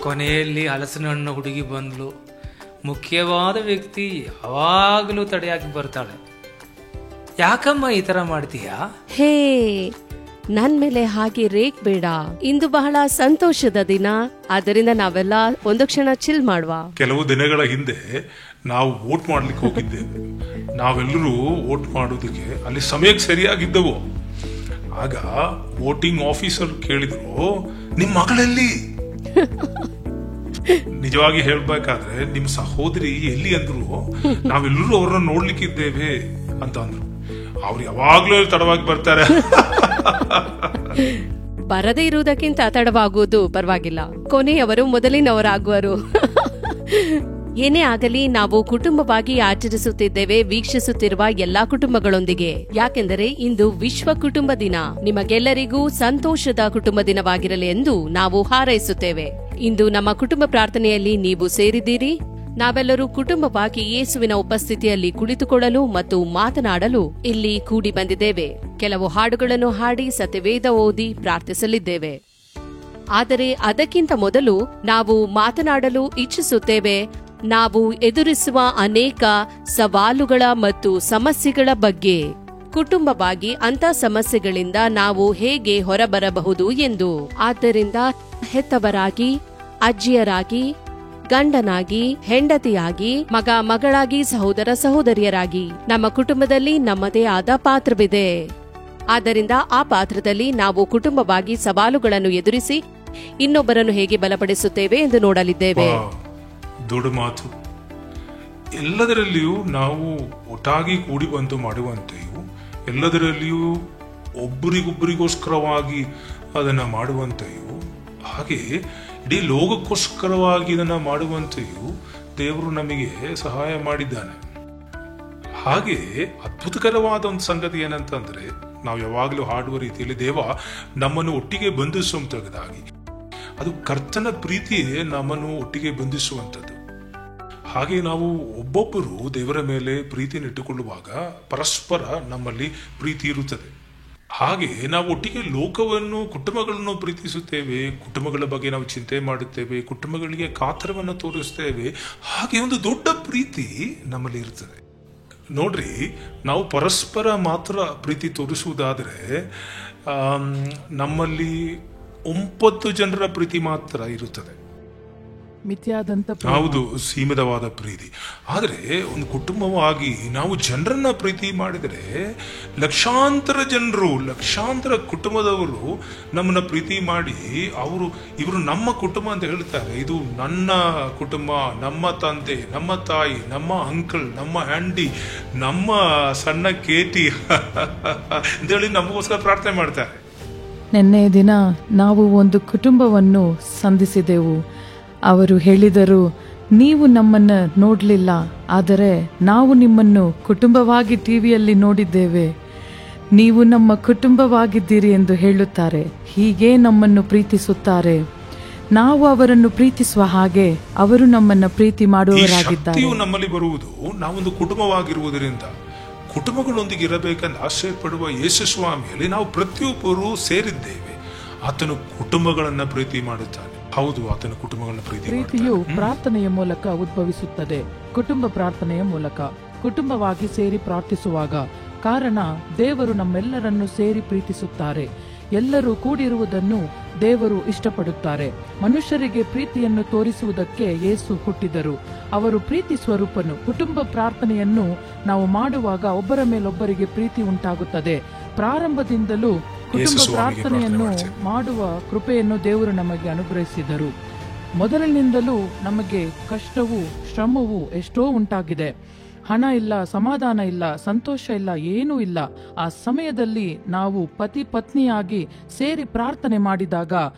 ಕೊನೆಯಲ್ಲಿ ಹಲಸಿನ ಹಣ್ಣು ಹುಡುಗಿ ಬಂದ್ಲು. ಮುಖ್ಯವಾದ ವ್ಯಕ್ತಿ ಯಾವಾಗಲೂ ತಡೆಯಾಗಿ ಬರ್ತಾಳೆ. ಯಾಕಮ್ಮ ಈ ತರ ಮಾಡ್ತೀಯಾ? ಹೇ, ನನ್ ಮೇಲೆ ಹಾಗೆ ರೇಕ್ ಬೇಡ. ಇಂದು ಬಹಳ ಸಂತೋಷದ ದಿನ, ಆದ್ದರಿಂದ ನಾವೆಲ್ಲ ಒಂದು ಕ್ಷಣ ಚಿಲ್ ಮಾಡುವ. ಕೆಲವು ದಿನಗಳ ಹಿಂದೆ ನಾವು ವೋಟ್ ಮಾಡ್ಲಿಕ್ಕೆ ಹೋಗಿದ್ದೇವೆ. ನಾವೆಲ್ಲರೂ ವೋಟ್ ಮಾಡೋದಕ್ಕೆ ಅಲ್ಲಿ ಸಮಯಕ್ಕೆ ಸರಿಯಾಗಿದ್ದವು. ಆಗ ವೋಟಿಂಗ್ ಆಫೀಸರ್ ಕೇಳಿದ್ರು, ನಿಮ್ ಮಗಳಲ್ಲಿ ನಿಜವಾಗಿ ಹೇಳ್ಬೇಕಾದ್ರೆ ನಿಮ್ ಸಹೋದರಿ ಎಲ್ಲಿ ಅಂದ್ರು. ನಾವೆಲ್ಲರೂ ಅವ್ರನ್ನ ನೋಡ್ಲಿಕ್ಕಿದ್ದೇವೆ ಅಂತ ಅಂದ್ರು. ಅವ್ರು ಯಾವಾಗ್ಲೂ ತಡವಾಗಿ ಬರ್ತಾರೆ. ಬರದೇ ಇರುವುದಕ್ಕಿಂತ ತಡವಾಗುವುದು ಪರವಾಗಿಲ್ಲ, ಕೊನೆಯವರು ಮೊದಲಿನವರಾಗುವರು. ಏನೇ ಆಗಲಿ, ನಾವು ಕುಟುಂಬವಾಗಿ ಆಚರಿಸುತ್ತಿದ್ದೇವೆ ವೀಕ್ಷಿಸುತ್ತಿರುವ ಎಲ್ಲಾ ಕುಟುಂಬಗಳೊಂದಿಗೆ. ಯಾಕೆಂದರೆ ಇಂದು ವಿಶ್ವ ಕುಟುಂಬ ದಿನ. ನಿಮಗೆಲ್ಲರಿಗೂ ಸಂತೋಷದ ಕುಟುಂಬ ದಿನವಾಗಿರಲಿ ಎಂದು ನಾವು ಹಾರೈಸುತ್ತೇವೆ. ಇಂದು ನಮ್ಮ ಕುಟುಂಬ ಪ್ರಾರ್ಥನೆಯಲ್ಲಿ ನೀವು ಸೇರಿದ್ದೀರಿ. ನಾವೆಲ್ಲರೂ ಕುಟುಂಬವಾಗಿ ಯೇಸುವಿನ ಉಪಸ್ಥಿತಿಯಲ್ಲಿ ಕುಳಿತುಕೊಳ್ಳಲು ಮತ್ತು ಮಾತನಾಡಲು ಇಲ್ಲಿ ಕೂಡಿ ಬಂದಿದ್ದೇವೆ. ಕೆಲವು ಹಾಡುಗಳನ್ನು ಹಾಡಿ ಸತ್ಯವೇದ ಓದಿ ಪ್ರಾರ್ಥಿಸಲಿದ್ದೇವೆ. ಆದರೆ ಅದಕ್ಕಿಂತ ಮೊದಲು ನಾವು ಮಾತನಾಡಲು ಇಚ್ಛಿಸುತ್ತೇವೆ ನಾವು ಎದುರಿಸುವ ಅನೇಕ ಸವಾಲುಗಳ ಮತ್ತು ಸಮಸ್ಯೆಗಳ ಬಗ್ಗೆ. ಕುಟುಂಬವಾಗಿ ಅಂತ ಸಮಸ್ಯೆಗಳಿಂದ ನಾವು ಹೇಗೆ ಹೊರಬರಬಹುದು ಎಂದು. ಆದ್ದರಿಂದ ಹೆತ್ತವರಾಗಿ, ಅಜ್ಜಿಯರಾಗಿ, ಗಂಡನಾಗಿ, ಹೆಂಡತಿಯಾಗಿ, ಮಗ ಮಗಳಾಗಿ, ಸಹೋದರ ಸಹೋದರಿಯರಾಗಿ ನಮ್ಮ ಕುಟುಂಬದಲ್ಲಿ ನಮ್ಮದೇ ಆದ ಪಾತ್ರವಿದೆ. ಆದ್ದರಿಂದ ಆ ಪಾತ್ರದಲ್ಲಿ ನಾವು ಕುಟುಂಬವಾಗಿ ಸವಾಲುಗಳನ್ನು ಎದುರಿಸಿ ಇನ್ನೊಬ್ಬರನ್ನು ಹೇಗೆ ಬಲಪಡಿಸುತ್ತೇವೆ ಎಂದು ನೋಡಲಿದ್ದೇವೆ. ದೊಡ್ಡ ಮಾತು. ಎಲ್ಲದರಲ್ಲಿಯೂ ನಾವು ಒಟ್ಟಾಗಿ ಕೂಡಿ ಬಂದು ಮಾಡುವಂತೆಯೂ, ಎಲ್ಲದರಲ್ಲಿಯೂ ಒಬ್ಬರಿಗೊಬ್ಬರಿಗೋಸ್ಕರವಾಗಿ ಅದನ್ನ ಮಾಡುವಂತೆಯೂ, ಹಾಗೆ ಇಡೀ ಲೋಕಕ್ಕೋಸ್ಕರವಾಗಿ ಇದನ್ನ ಮಾಡುವಂತೆಯೂ ದೇವರು ನಮಗೆ ಸಹಾಯ ಮಾಡಿದ್ದಾನೆ. ಹಾಗೆ ಅದ್ಭುತಕರವಾದ ಒಂದು ಸಂಗತಿ ಏನಂತಂದ್ರೆ, ನಾವು ಯಾವಾಗಲೂ ಹಾಡುವ ರೀತಿಯಲ್ಲಿ ದೇವ ನಮ್ಮನ್ನು ಒಟ್ಟಿಗೆ ಬಂಧಿಸುವಂತದ್ದಾಗಿ, ಅದು ಕರ್ತನ ಪ್ರೀತಿಯೇ ನಮ್ಮನ್ನು ಒಟ್ಟಿಗೆ ಬಂಧಿಸುವಂಥದ್ದು. ಹಾಗೆ ನಾವು ಒಬ್ಬೊಬ್ಬರು ದೇವರ ಮೇಲೆ ಪ್ರೀತಿಯನ್ನಿಟ್ಟುಕೊಳ್ಳುವಾಗ ಪರಸ್ಪರ ನಮ್ಮಲ್ಲಿ ಪ್ರೀತಿ ಇರುತ್ತದೆ. ಹಾಗೆ ನಾವು ಒಟ್ಟಿಗೆ ಲೋಕವನ್ನು, ಕುಟುಂಬಗಳನ್ನು ಪ್ರೀತಿಸುತ್ತೇವೆ. ಕುಟುಂಬಗಳ ಬಗ್ಗೆ ನಾವು ಚಿಂತೆ ಮಾಡುತ್ತೇವೆ, ಕುಟುಂಬಗಳಿಗೆ ಕಾತರವನ್ನು ತೋರಿಸ್ತೇವೆ. ಹಾಗೆ ಒಂದು ದೊಡ್ಡ ಪ್ರೀತಿ ನಮ್ಮಲ್ಲಿ ಇರ್ತದೆ. ನೋಡ್ರಿ, ನಾವು ಪರಸ್ಪರ ಮಾತ್ರ ಪ್ರೀತಿ ತೋರಿಸುವುದಾದರೆ ನಮ್ಮಲ್ಲಿ 9 ಜನರ ಪ್ರೀತಿ ಮಾತ್ರ ಇರುತ್ತದೆ. ಹೌದು, ಸೀಮಿತವಾದ ಪ್ರೀತಿ. ಆದರೆ ಒಂದು ಕುಟುಂಬವಾಗಿ ನಾವು ಜನರನ್ನ ಪ್ರೀತಿ ಮಾಡಿದರೆ ಲಕ್ಷಾಂತರ ಜನರು, ಲಕ್ಷಾಂತರ ಕುಟುಂಬದವರು ನಮ್ಮನ್ನ ಪ್ರೀತಿ ಮಾಡಿ ಇವರು ನಮ್ಮ ಕುಟುಂಬ ಅಂತ ಹೇಳ್ತಾರೆ. ಇದು ನನ್ನ ಕುಟುಂಬ, ನಮ್ಮ ತಂದೆ, ನಮ್ಮ ತಾಯಿ, ನಮ್ಮ ಅಂಕಲ್, ನಮ್ಮ ಆಂಟಿ, ನಮ್ಮ ಸಣ್ಣ ಕೇಟಿ ಅಂತೇಳಿ ನಮಗೋಸ್ಕರ ಪ್ರಾರ್ಥನೆ ಮಾಡ್ತಾರೆ. ನಿನ್ನೆ ದಿನ ನಾವು ಒಂದು ಕುಟುಂಬವನ್ನು ಸಂಧಿಸಿದೆವು. ಅವರು ಹೇಳಿದರು, ನೀವು ನಮ್ಮನ್ನ ನೋಡಲಿಲ್ಲ, ಆದರೆ ನಾವು ನಿಮ್ಮನ್ನು ಕುಟುಂಬವಾಗಿ ಟಿವಿಯಲ್ಲಿ ನೋಡಿದ್ದೇವೆ. ನೀವು ನಮ್ಮ ಕುಟುಂಬವಾಗಿದ್ದೀರಿ ಎಂದು ಹೇಳುತ್ತಾರೆ. ಹೀಗೆ ನಮ್ಮನ್ನು ಪ್ರೀತಿಸುತ್ತಾರೆ. ನಾವು ಅವರನ್ನು ಪ್ರೀತಿಸುವ ಹಾಗೆ ಅವರು ನಮ್ಮನ್ನ ಪ್ರೀತಿ ಮಾಡುವವರಾಗಿದ್ದಾರೆ. ನಮ್ಮಲ್ಲಿ ಬರುವುದು ನಾವೊಂದು ಕುಟುಂಬವಾಗಿರುವುದರಿಂದ. ಕುಟುಂಬಗಳೊಂದಿಗೆ ಇರಬೇಕೆಂದು ಆಶ್ರಯ ಪಡುವ ಯೇಸು ಸ್ವಾಮಿಯಲ್ಲಿ ನಾವು ಪ್ರತಿಯೊಬ್ಬರೂ ಸೇರಿದ್ದೇವೆ. ಆತನು ಕುಟುಂಬಗಳನ್ನ ಪ್ರೀತಿ ಮಾಡುತ್ತಾನೆ. ಹೌದು, ಆತನ ಕುಟುಂಬಗಳನ್ನ ಪ್ರೀತಿಯು ಪ್ರಾರ್ಥನೆಯ ಮೂಲಕ ಉದ್ಭವಿಸುತ್ತದೆ. ಕುಟುಂಬ ಪ್ರಾರ್ಥನೆಯ ಮೂಲಕ ಕುಟುಂಬವಾಗಿ ಸೇರಿ ಪ್ರಾರ್ಥಿಸುವಾಗ, ಕಾರಣ ದೇವರು ನಮ್ಮೆಲ್ಲರನ್ನು ಸೇರಿ ಪ್ರೀತಿಸುತ್ತಾರೆ. ಎಲ್ಲರೂ ಕೂಡಿರುವುದನ್ನು ದೇವರು ಇಷ್ಟಪಡುತ್ತಾರೆ. ಮನುಷ್ಯರಿಗೆ ಪ್ರೀತಿಯನ್ನು ತೋರಿಸುವುದಕ್ಕೆ ಯೇಸು ಹುಟ್ಟಿದರು. ಅವರು ಪ್ರೀತಿ ಸ್ವರೂಪನು. ಕುಟುಂಬ ಪ್ರಾರ್ಥನೆಯನ್ನು ನಾವು ಮಾಡುವಾಗ ಒಬ್ಬರ ಮೇಲೊಬ್ಬರಿಗೆ ಪ್ರೀತಿ ಉಂಟಾಗುತ್ತದೆ. ಪ್ರಾರಂಭದಿಂದಲೂ ಕುಟುಂಬ ಪ್ರಾರ್ಥನೆಯನ್ನು ಮಾಡುವ ಕೃಪೆಯನ್ನು ದೇವರು ನಮಗೆ ಅನುಗ್ರಹಿಸಿದರು. ಮೊದಲಿನಿಂದಲೂ ನಮಗೆ ಕಷ್ಟವೂ ಶ್ರಮವೂ ಎಷ್ಟೋ ಉಂಟಾಗಿದೆ. ಹಣ ಇಲ್ಲ, ಸಮಾಧಾನ ಇಲ್ಲ, ಸಂತೋಷ ಇಲ್ಲ, ಏನೂ ಇಲ್ಲ. ಆ ಸಮಯದಲ್ಲಿ ನಾವು ಪತಿ ಪತ್ನಿಯಾಗಿ ಸೇರಿ ಪ್ರಾರ್ಥನೆ ಮಾಡಿದಾಗ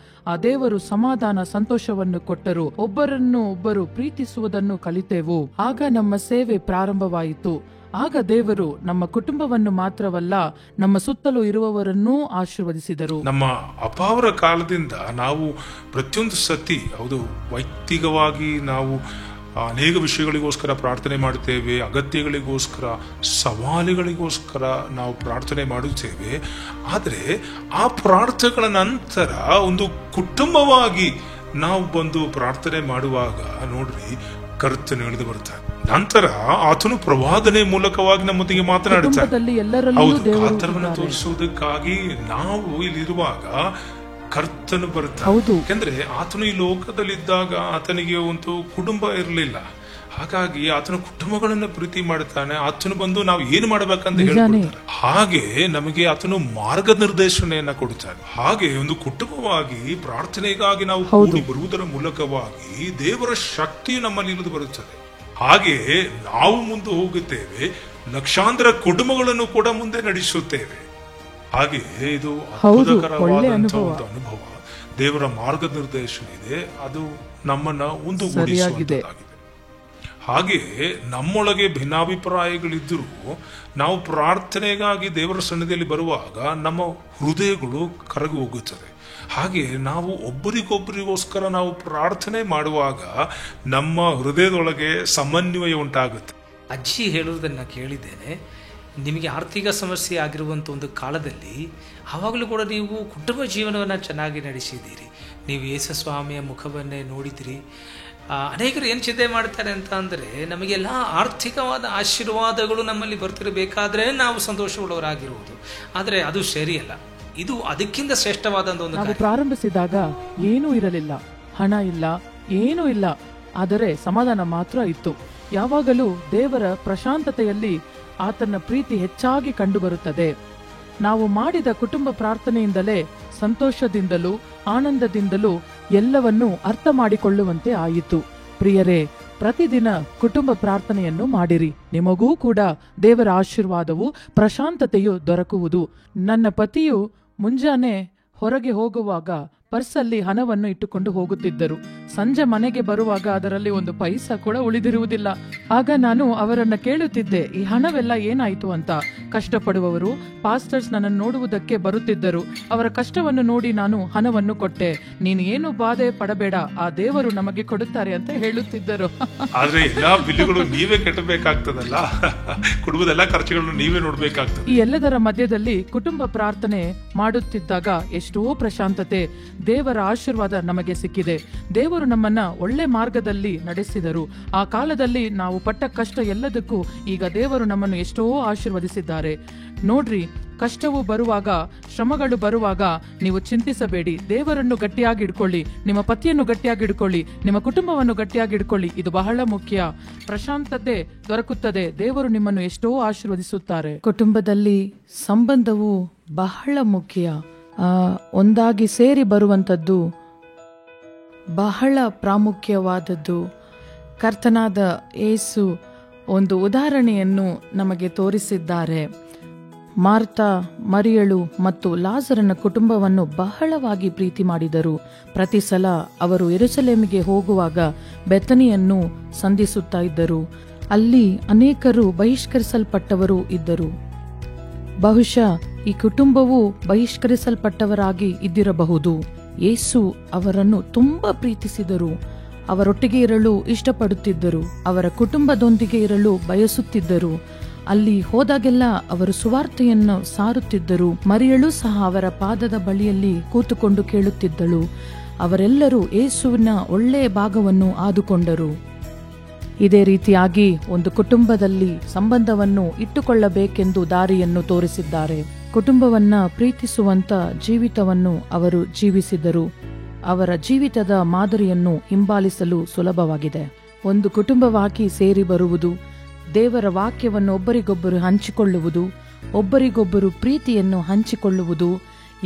ಆ ದೇವರು ಸಮಾಧಾನ, ಸಂತೋಷವನ್ನು ಕೊಟ್ಟರು. ಒಬ್ಬರನ್ನು ಒಬ್ಬರು ಪ್ರೀತಿಸುವುದನ್ನು ಕಲಿತೆವು. ಆಗ ನಮ್ಮ ಸೇವೆ ಪ್ರಾರಂಭವಾಯಿತು. ಆಗ ದೇವರು ನಮ್ಮ ಕುಟುಂಬವನ್ನು ಮಾತ್ರವಲ್ಲ, ನಮ್ಮ ಸುತ್ತಲೂ ಇರುವವರನ್ನೂ ಆಶೀರ್ವದಿಸಿದರು. ನಮ್ಮ ಅಪಾವರ ಕಾಲದಿಂದ ನಾವು ಪ್ರತಿಯೊಂದು ಸತಿ, ಹೌದು, ವೈಯಕ್ತಿಕವಾಗಿ ನಾವು ಅನೇಕ ವಿಷಯಗಳಿಗೋಸ್ಕರ ಪ್ರಾರ್ಥನೆ ಮಾಡುತ್ತೇವೆ. ಅಗತ್ಯಗಳಿಗೋಸ್ಕರ, ಸವಾಲುಗಳಿಗೋಸ್ಕರ ನಾವು ಪ್ರಾರ್ಥನೆ ಮಾಡುತ್ತೇವೆ. ಆದರೆ ಆ ಪ್ರಾರ್ಥನೆಗಳ ನಂತರ ಒಂದು ಕುಟುಂಬವಾಗಿ ನಾವು ಬಂದು ಪ್ರಾರ್ಥನೆ ಮಾಡುವಾಗ ನೋಡ್ರಿ ಕರ್ತನು ಇಳಿದು ಬರ್ತಾನೆ. ನಂತರ ಆತನು ಪ್ರವಾದನೆ ಮೂಲಕವಾಗಿ ನಮ್ಮೊಂದಿಗೆ ಮಾತನಾಡುತ್ತಾನೆ. ಹೌದು, ಪಾತ್ರವನ್ನು ತೋರಿಸುವುದಕ್ಕಾಗಿ ನಾವು ಇಲ್ಲಿರುವಾಗ ಕರ್ತನು ಬರ್ತಾನೆ. ಯಾಕಂದ್ರೆ ಆತನು ಈ ಲೋಕದಲ್ಲಿದ್ದಾಗ ಆತನಿಗೆ ಒಂದು ಕುಟುಂಬ ಇರಲಿಲ್ಲ. ಹಾಗಾಗಿ ಆತನ ಕುಟುಂಬಗಳನ್ನ ಪ್ರೀತಿ ಮಾಡುತ್ತಾನೆ. ಆತನು ಬಂದು ನಾವು ಏನು ಮಾಡಬೇಕಂತ ಹೇಳ್ಕೊಡ್ತಾನೆ. ಹಾಗೆ ನಮಗೆ ಆತನು ಮಾರ್ಗನಿರ್ದೇಶನೆಯನ್ನ ಕೊಡುತ್ತಾನೆ. ಹಾಗೆ ಒಂದು ಕುಟುಂಬವಾಗಿ ಪ್ರಾರ್ಥನೆಗಾಗಿ ನಾವು ಕೂಡಿ ಬರುವುದರ ಮೂಲಕವಾಗಿ ದೇವರ ಶಕ್ತಿಯು ನಮ್ಮಲ್ಲಿ ಇಳಿದು ಬರುತ್ತದೆ. ಹಾಗೆ ನಾವು ಮುಂದೆ ಹೋಗುತ್ತೇವೆ, ಲಕ್ಷಾಂತರ ಕುಟುಂಬಗಳನ್ನು ಕೂಡ ಮುಂದೆ ನಡೆಸುತ್ತೇವೆ. ಹಾಗೆ ಇದು ಅದ್ಭುತಕರವಾದಂತಹ ಒಂದು ಅನುಭವ. ದೇವರ ಮಾರ್ಗನಿರ್ದೇಶನ ಇದೆ, ಅದು ನಮ್ಮನ್ನ ಒಂದುಗೂಡಿಸುವಂತದ್ದಾಗಿದೆ. ಹಾಗೆ ನಮ್ಮೊಳಗೆ ಭಿನ್ನಾಭಿಪ್ರಾಯಗಳಿದ್ದರೂ ನಾವು ಪ್ರಾರ್ಥನೆಗಾಗಿ ದೇವರ ಸನ್ನಿಧಿಯಲ್ಲಿ ಬರುವಾಗ ನಮ್ಮ ಹೃದಯಗಳು ಕರಗಿ ಹೋಗುತ್ತದೆ. ಹಾಗೆ ನಾವು ಒಬ್ಬರಿಗೊಬ್ಬರಿಗೋಸ್ಕರ ನಾವು ಪ್ರಾರ್ಥನೆ ಮಾಡುವಾಗ ನಮ್ಮ ಹೃದಯದೊಳಗೆ ಸಮನ್ವಯ ಉಂಟಾಗುತ್ತೆ. ಅಜ್ಜಿ ಹೇಳುವುದನ್ನು ಕೇಳಿದ್ದೇನೆ. ನಿಮಗೆ ಆರ್ಥಿಕ ಸಮಸ್ಯೆ ಆಗಿರುವಂಥ ಒಂದು ಕಾಲದಲ್ಲಿ ಆವಾಗಲೂ ಕೂಡ ನೀವು ಕುಟುಂಬ ಜೀವನವನ್ನು ಚೆನ್ನಾಗಿ ನಡೆಸಿದ್ದೀರಿ. ನೀವು ಯೇಸುಸ್ವಾಮಿಯ ಮುಖವನ್ನೇ ನೋಡಿದಿರಿ. ಅನೇಕರು ಏನು ಚಿಂತೆ ಮಾಡ್ತಾರೆ ಅಂತ ಅಂದರೆ, ನಮಗೆಲ್ಲ ಆರ್ಥಿಕವಾದ ಆಶೀರ್ವಾದಗಳು ನಮ್ಮಲ್ಲಿ ಬರ್ತಿರಬೇಕಾದ್ರೆ ನಾವು ಸಂತೋಷವುಳ್ಳವರಾಗಿರುವುದು. ಆದರೆ ಅದು ಸರಿಯಲ್ಲ. ಇದು ಅದಕ್ಕಿಂತ ಶ್ರೇಷ್ಠವಾದಂಥ ಒಂದು. ನಾವು ಪ್ರಾರಂಭಿಸಿದಾಗ ಏನೂ ಇರಲಿಲ್ಲ, ಹಣ ಇಲ್ಲ, ಏನೂ ಇಲ್ಲ, ಆದರೆ ಸಮಾಧಾನ ಮಾತ್ರ ಇತ್ತು. ಯಾವಾಗಲೂ ದೇವರ ಪ್ರಶಾಂತತೆಯಲ್ಲಿ ಆತನ ಪ್ರೀತಿ ಹೆಚ್ಚಾಗಿ ಕಂಡುಬರುತ್ತದೆ. ನಾವು ಮಾಡಿದ ಕುಟುಂಬ ಪ್ರಾರ್ಥನೆಯಿಂದಲೇ ಸಂತೋಷದಿಂದಲೂ ಆನಂದದಿಂದಲೂ ಎಲ್ಲವನ್ನೂ ಅರ್ಥ ಮಾಡಿಕೊಳ್ಳುವಂತೆ ಆಯಿತು. ಪ್ರಿಯರೇ, ಪ್ರತಿದಿನ ಕುಟುಂಬ ಪ್ರಾರ್ಥನೆಯನ್ನು ಮಾಡಿರಿ. ನಿಮಗೂ ಕೂಡ ದೇವರ ಆಶೀರ್ವಾದವು ಪ್ರಶಾಂತತೆಯು ದೊರಕುವುದು. ನನ್ನ ಪತಿಯು ಮುಂಜಾನೆ ಹೊರಗೆ ಹೋಗುವಾಗ ಪರ್ಸಲ್ಲಿ ಹಣವನ್ನು ಇಟ್ಟುಕೊಂಡು ಹೋಗುತ್ತಿದ್ದರು. ಸಂಜೆ ಮನೆಗೆ ಬರುವಾಗ ಅದರಲ್ಲಿ ಒಂದು ಪೈಸಾ ಕೂಡ ಉಳಿದಿರುವುದಿಲ್ಲ. ಆಗ ನಾನು ಅವರನ್ನ ಕೇಳುತ್ತಿದ್ದೆ, ಈ ಹಣವೆಲ್ಲ ಏನಾಯ್ತು ಅಂತ. ಕಷ್ಟಪಡುವವರು ಪಾಸ್ಟರ್ಸ್ ನನ್ನನ್ನು ನೋಡುವುದಕ್ಕೆ ಬರುತ್ತಿದ್ದರು. ಅವರ ಕಷ್ಟವನ್ನು ನೋಡಿ ನಾನು ಹಣವನ್ನು ಕೊಟ್ಟೆ. ನೀನು ಏನು ಬಾಧೆ ಪಡಬೇಡ, ಆ ದೇವರು ನಮಗೆ ಕೊಡುತ್ತಾರೆ ಅಂತ ಹೇಳುತ್ತಿದ್ದರು. ಆದ್ರೆ ಎಲ್ಲಾ ಬಿಲ್ಲುಗಳು ನೀವೇ ಕಟ್ಟಬೇಕಾಗ್ತದಲ್ಲ, ಕುಟುಂಬದ ಖರ್ಚುಗಳನ್ನು ನೀವೇ ನೋಡ್ಬೇಕಾಗ್ತದೆ. ಈ ಎಲ್ಲದರ ಮಧ್ಯದಲ್ಲಿ ಕುಟುಂಬ ಪ್ರಾರ್ಥನೆ ಮಾಡುತ್ತಿದ್ದಾಗ ಎಷ್ಟೋ ಪ್ರಶಾಂತತೆ, ದೇವರ ಆಶೀರ್ವಾದ ನಮಗೆ ಸಿಕ್ಕಿದೆ. ದೇವರು ನಮ್ಮನ್ನ ಒಳ್ಳೆ ಮಾರ್ಗದಲ್ಲಿ ನಡೆಸಿದರು. ಆ ಕಾಲದಲ್ಲಿ ನಾವು ಪಟ್ಟ ಕಷ್ಟ ಎಲ್ಲದಕ್ಕೂ ಈಗ ದೇವರು ನಮ್ಮನ್ನು ಎಷ್ಟೋ ಆಶೀರ್ವದಿಸಿದ್ದಾರೆ. ನೋಡ್ರಿ, ಕಷ್ಟವು ಬರುವಾಗ, ಶ್ರಮಗಳು ಬರುವಾಗ ನೀವು ಚಿಂತಿಸಬೇಡಿ. ದೇವರನ್ನು ಗಟ್ಟಿಯಾಗಿ ಇಡ್ಕೊಳ್ಳಿ, ನಿಮ್ಮ ಪತಿಯನ್ನು ಗಟ್ಟಿಯಾಗಿ ಇಡ್ಕೊಳ್ಳಿ, ನಿಮ್ಮ ಕುಟುಂಬವನ್ನು ಗಟ್ಟಿಯಾಗಿ ಇಡ್ಕೊಳ್ಳಿ. ಇದು ಬಹಳ ಮುಖ್ಯ. ಪ್ರಶಾಂತತೆ ದೊರಕುತ್ತದೆ. ದೇವರು ನಿಮ್ಮನ್ನು ಎಷ್ಟೋ ಆಶೀರ್ವದಿಸುತ್ತಾರೆ. ಕುಟುಂಬದಲ್ಲಿ ಸಂಬಂಧವು ಬಹಳ ಮುಖ್ಯ. ಒಂದಾಗಿ ಸೇರಿ ಬರುವಂಥದ್ದು ಬಹಳ ಪ್ರಾಮುಖ್ಯವಾದದ್ದು. ಕರ್ತನಾದ ಯೇಸು ಒಂದು ಉದಾಹರಣೆಯನ್ನು ನಮಗೆ ತೋರಿಸಿದ್ದಾರೆ. ಮಾರ್ತಾ, ಮರಿಯಳು ಮತ್ತು ಲಾಜರನ ಕುಟುಂಬವನ್ನು ಬಹಳವಾಗಿ ಪ್ರೀತಿ ಮಾಡಿದರು. ಪ್ರತಿ ಸಲ ಅವರು ಯೆರೂಸಲೇಮಿಗೆ ಹೋಗುವಾಗ ಬೆಥನಿಯನ್ನು ಸಂಧಿಸುತ್ತಾ ಇದ್ದರು. ಅಲ್ಲಿ ಅನೇಕರು ಬಹಿಷ್ಕರಿಸಲ್ಪಟ್ಟವರು ಇದ್ದರು. ಬಹುಶಃ ಈ ಕುಟುಂಬವು ಬಹಿಷ್ಕರಿಸಲ್ಪಟ್ಟವರಾಗಿ ಇದ್ದಿರಬಹುದು. ಯೇಸು ಅವರನ್ನು ತುಂಬಾ ಪ್ರೀತಿಸಿದರು. ಅವರೊಟ್ಟಿಗೆ ಇರಲು ಇಷ್ಟಪಡುತ್ತಿದ್ದರು. ಅವರ ಕುಟುಂಬದೊಂದಿಗೆ ಇರಲು ಬಯಸುತ್ತಿದ್ದರು. ಅಲ್ಲಿ ಹೋದಾಗೆಲ್ಲ ಅವರು ಸುವಾರ್ತೆಯನ್ನು ಸಾರುತ್ತಿದ್ದರು. ಮರಿಯಳು ಸಹ ಅವರ ಪಾದದ ಬಳಿಯಲ್ಲಿ ಕೂತುಕೊಂಡು ಕೇಳುತ್ತಿದ್ದಳು. ಅವರೆಲ್ಲರೂ ಯೇಸುವಿನ ಒಳ್ಳೆಯ ಭಾಗವನ್ನು ಆದುಕೊಂಡರು. ಇದೇ ರೀತಿಯಾಗಿ ಒಂದು ಕುಟುಂಬದಲ್ಲಿ ಸಂಬಂಧವನ್ನು ಇಟ್ಟುಕೊಳ್ಳಬೇಕೆಂದು ದಾರಿಯನ್ನು ತೋರಿಸಿದ್ದಾರೆ. ಕುಟುಂಬವನ್ನ ಪ್ರೀತಿಸುವಂತ ಜೀವಿತವನ್ನು ಅವರು ಜೀವಿಸಿದರು. ಅವರ ಜೀವಿತದ ಮಾದರಿಯನ್ನು ಹಿಂಬಾಲಿಸಲು ಸುಲಭವಾಗಿದೆ. ಒಂದು ಕುಟುಂಬವಾಗಿ ಸೇರಿ ಬರುವುದು, ದೇವರ ವಾಕ್ಯವನ್ನು ಒಬ್ಬರಿಗೊಬ್ಬರು ಹಂಚಿಕೊಳ್ಳುವುದು, ಒಬ್ಬರಿಗೊಬ್ಬರು ಪ್ರೀತಿಯನ್ನು ಹಂಚಿಕೊಳ್ಳುವುದು,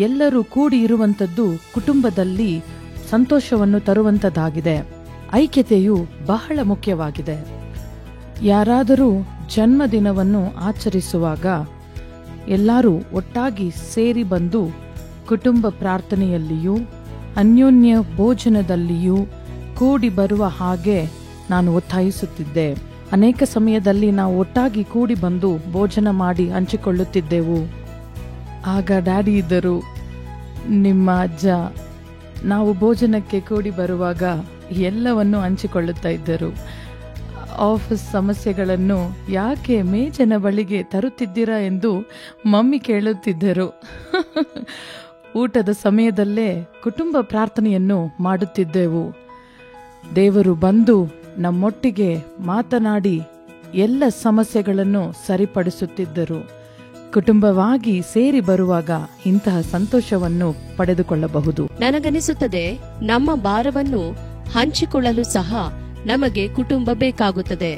ಎಲ್ಲರೂ ಕೂಡಿ ಇರುವಂತದ್ದು ಕುಟುಂಬದಲ್ಲಿ ಸಂತೋಷವನ್ನು ತರುವಂತದ್ದಾಗಿದೆ. ಐಕ್ಯತೆಯು ಬಹಳ ಮುಖ್ಯವಾಗಿದೆ. ಯಾರಾದರೂ ಜನ್ಮದಿನವನ್ನು ಆಚರಿಸುವಾಗ ಎಲ್ಲರೂ ಒಟ್ಟಾಗಿ ಸೇರಿ ಬಂದು ಕುಟುಂಬ ಪ್ರಾರ್ಥನೆಯಲ್ಲಿಯೂ ಅನ್ಯೋನ್ಯ ಭೋಜನದಲ್ಲಿಯೂ ಕೂಡಿ ಬರುವ ಹಾಗೆ ನಾನು ಒತ್ತಾಯಿಸುತ್ತಿದ್ದೆ. ಅನೇಕ ಸಮಯದಲ್ಲಿ ನಾವು ಒಟ್ಟಾಗಿ ಕೂಡಿ ಬಂದು ಭೋಜನ ಮಾಡಿ ಹಂಚಿಕೊಳ್ಳುತ್ತಿದ್ದೆವು. ಆಗ ಡ್ಯಾಡಿ ಇದ್ದರು, ನಿಮ್ಮ ಅಜ್ಜ. ನಾವು ಭೋಜನಕ್ಕೆ ಕೂಡಿ ಬರುವಾಗ ಎಲ್ಲವನ್ನು ಹಂಚಿಕೊಳ್ಳುತ್ತಾ ಇದ್ದರು. ಆಫೀಸ್ ಸಮಸ್ಯೆಗಳನ್ನು ಯಾಕೆ ಮೇಜಿನ ಬಳಿಗೆ ತರುತ್ತಿದ್ದೀರಾ ಎಂದು ಮಮ್ಮಿ ಕೇಳುತ್ತಿದ್ದರು. ಊಟದ ಸಮಯದಲ್ಲೇ ಕುಟುಂಬ ಪ್ರಾರ್ಥನೆಯನ್ನು ಮಾಡುತ್ತಿದ್ದೆವು. ದೇವರು ಬಂದು ನಮ್ಮೊಟ್ಟಿಗೆ ಮಾತನಾಡಿ ಎಲ್ಲ ಸಮಸ್ಯೆಗಳನ್ನು ಸರಿಪಡಿಸುತ್ತಿದ್ದರು. ಕುಟುಂಬವಾಗಿ ಸೇರಿ ಬರುವಾಗ ಇಂತಹ ಸಂತೋಷವನ್ನು ಪಡೆದುಕೊಳ್ಳಬಹುದು. ನನಗನಿಸುತ್ತದೆ, ನಮ್ಮ ಭಾರವನ್ನು ಹಂಚಿಕೊಳ್ಳಲು ಸಹ ನಮಗೆ ಕುಟುಂಬ ಬೇಕಾಗುತ್ತದೆ.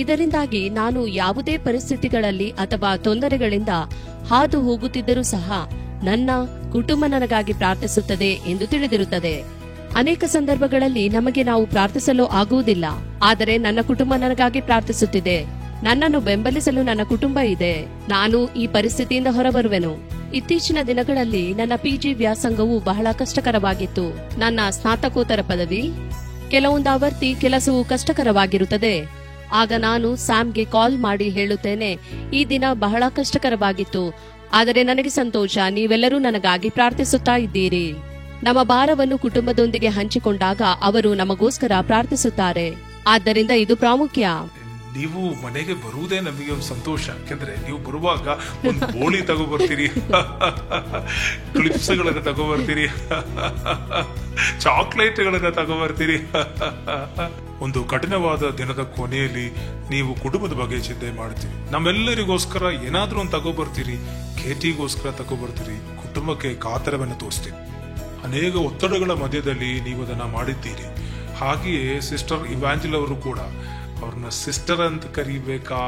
ಇದರಿಂದಾಗಿ ನಾನು ಯಾವುದೇ ಪರಿಸ್ಥಿತಿಗಳಲ್ಲಿ ಅಥವಾ ತೊಂದರೆಗಳಿಂದ ಹಾದು ಹೋಗುತ್ತಿದ್ದರೂ ಸಹ ನನ್ನ ಕುಟುಂಬ ನನಗಾಗಿ ಪ್ರಾರ್ಥಿಸುತ್ತದೆ ಎಂದು ತಿಳಿದಿರುತ್ತದೆ. ಅನೇಕ ಸಂದರ್ಭಗಳಲ್ಲಿ ನಮಗೆ ನಾವು ಪ್ರಾರ್ಥಿಸಲು ಆಗುವುದಿಲ್ಲ, ಆದರೆ ನನ್ನ ಕುಟುಂಬ ನನಗಾಗಿ ಪ್ರಾರ್ಥಿಸುತ್ತಿದೆ. ನನ್ನನ್ನು ಬೆಂಬಲಿಸಲು ನನ್ನ ಕುಟುಂಬ ಇದೆ. ನಾನು ಈ ಪರಿಸ್ಥಿತಿಯಿಂದ ಹೊರಬರುವೆನು. ಇತ್ತೀಚಿನ ದಿನಗಳಲ್ಲಿ ನನ್ನ PG ವ್ಯಾಸಂಗವು ಬಹಳ ಕಷ್ಟಕರವಾಗಿತ್ತು. ನನ್ನ ಸ್ನಾತಕೋತ್ತರ ಪದವಿ, ಕೆಲವೊಂದು ಆವರ್ತಿ ಕೆಲಸವು ಕಷ್ಟಕರವಾಗಿರುತ್ತದೆ. ಆಗ ನಾನು ಸ್ಯಾಮ್ಗೆ ಕಾಲ್ ಮಾಡಿ ಹೇಳುತ್ತೇನೆ, ಈ ದಿನ ಬಹಳ ಕಷ್ಟಕರವಾಗಿತ್ತು, ಆದರೆ ನನಗೆ ಸಂತೋಷ, ನೀವೆಲ್ಲರೂ ನನಗಾಗಿ ಪ್ರಾರ್ಥಿಸುತ್ತಾ ಇದ್ದೀರಿ. ನಮ್ಮ ಭಾರವನ್ನು ಕುಟುಂಬದೊಂದಿಗೆ ಹಂಚಿಕೊಂಡಾಗ ಅವರು ನಮಗೋಸ್ಕರ ಪ್ರಾರ್ಥಿಸುತ್ತಾರೆ. ಆದ್ದರಿಂದ ಇದು ಪ್ರಾಮುಖ್ಯ. ನೀವು ಮನೆಗೆ ಬರುವುದೇ ನಮಗೆ ಒಂದು ಸಂತೋಷ. ಯಾಕೆಂದ್ರೆ ನೀವು ಬರುವಾಗ ಒಂದು ಬೋಳಿ ತಗೋಬರ್ತೀರಿ, ಕ್ಲಿಪ್ಸ್ಗಳನ್ನ ತಗೋಬರ್ತೀರಿ, ಚಾಕ್ಲೇಟ್ಗಳನ್ನ ತಗೋಬರ್ತೀರಿ. ಒಂದು ಕಠಿಣವಾದ ದಿನದ ಕೊನೆಯಲ್ಲಿ ನೀವು ಕುಟುಂಬದ ಬಗ್ಗೆ ಚಿಂತೆ ಮಾಡ್ತೀರಿ. ನಮ್ಮೆಲ್ಲರಿಗೋಸ್ಕರ ಏನಾದ್ರೂ ಒಂದು ತಗೋಬರ್ತೀರಿ, ಕೇಟಿಗೋಸ್ಕರ ತಗೋಬರ್ತೀರಿ, ಕುಟುಂಬಕ್ಕೆ ಕಾತರವನ್ನು ತೋರಿಸ್ತೀರಿ. ಅನೇಕ ಒತ್ತಡಗಳ ಮಧ್ಯದಲ್ಲಿ ನೀವು ಅದನ್ನ ಮಾಡಿದ್ದೀರಿ. ಹಾಗೆಯೇ ಸಿಸ್ಟರ್ ಇವಾಂಜಲ್ ಅವರು ಕೂಡ ಅವ್ರನ್ನ ಸಿಸ್ಟರ್ ಅಂತ ಕರಿಬೇಕಾ,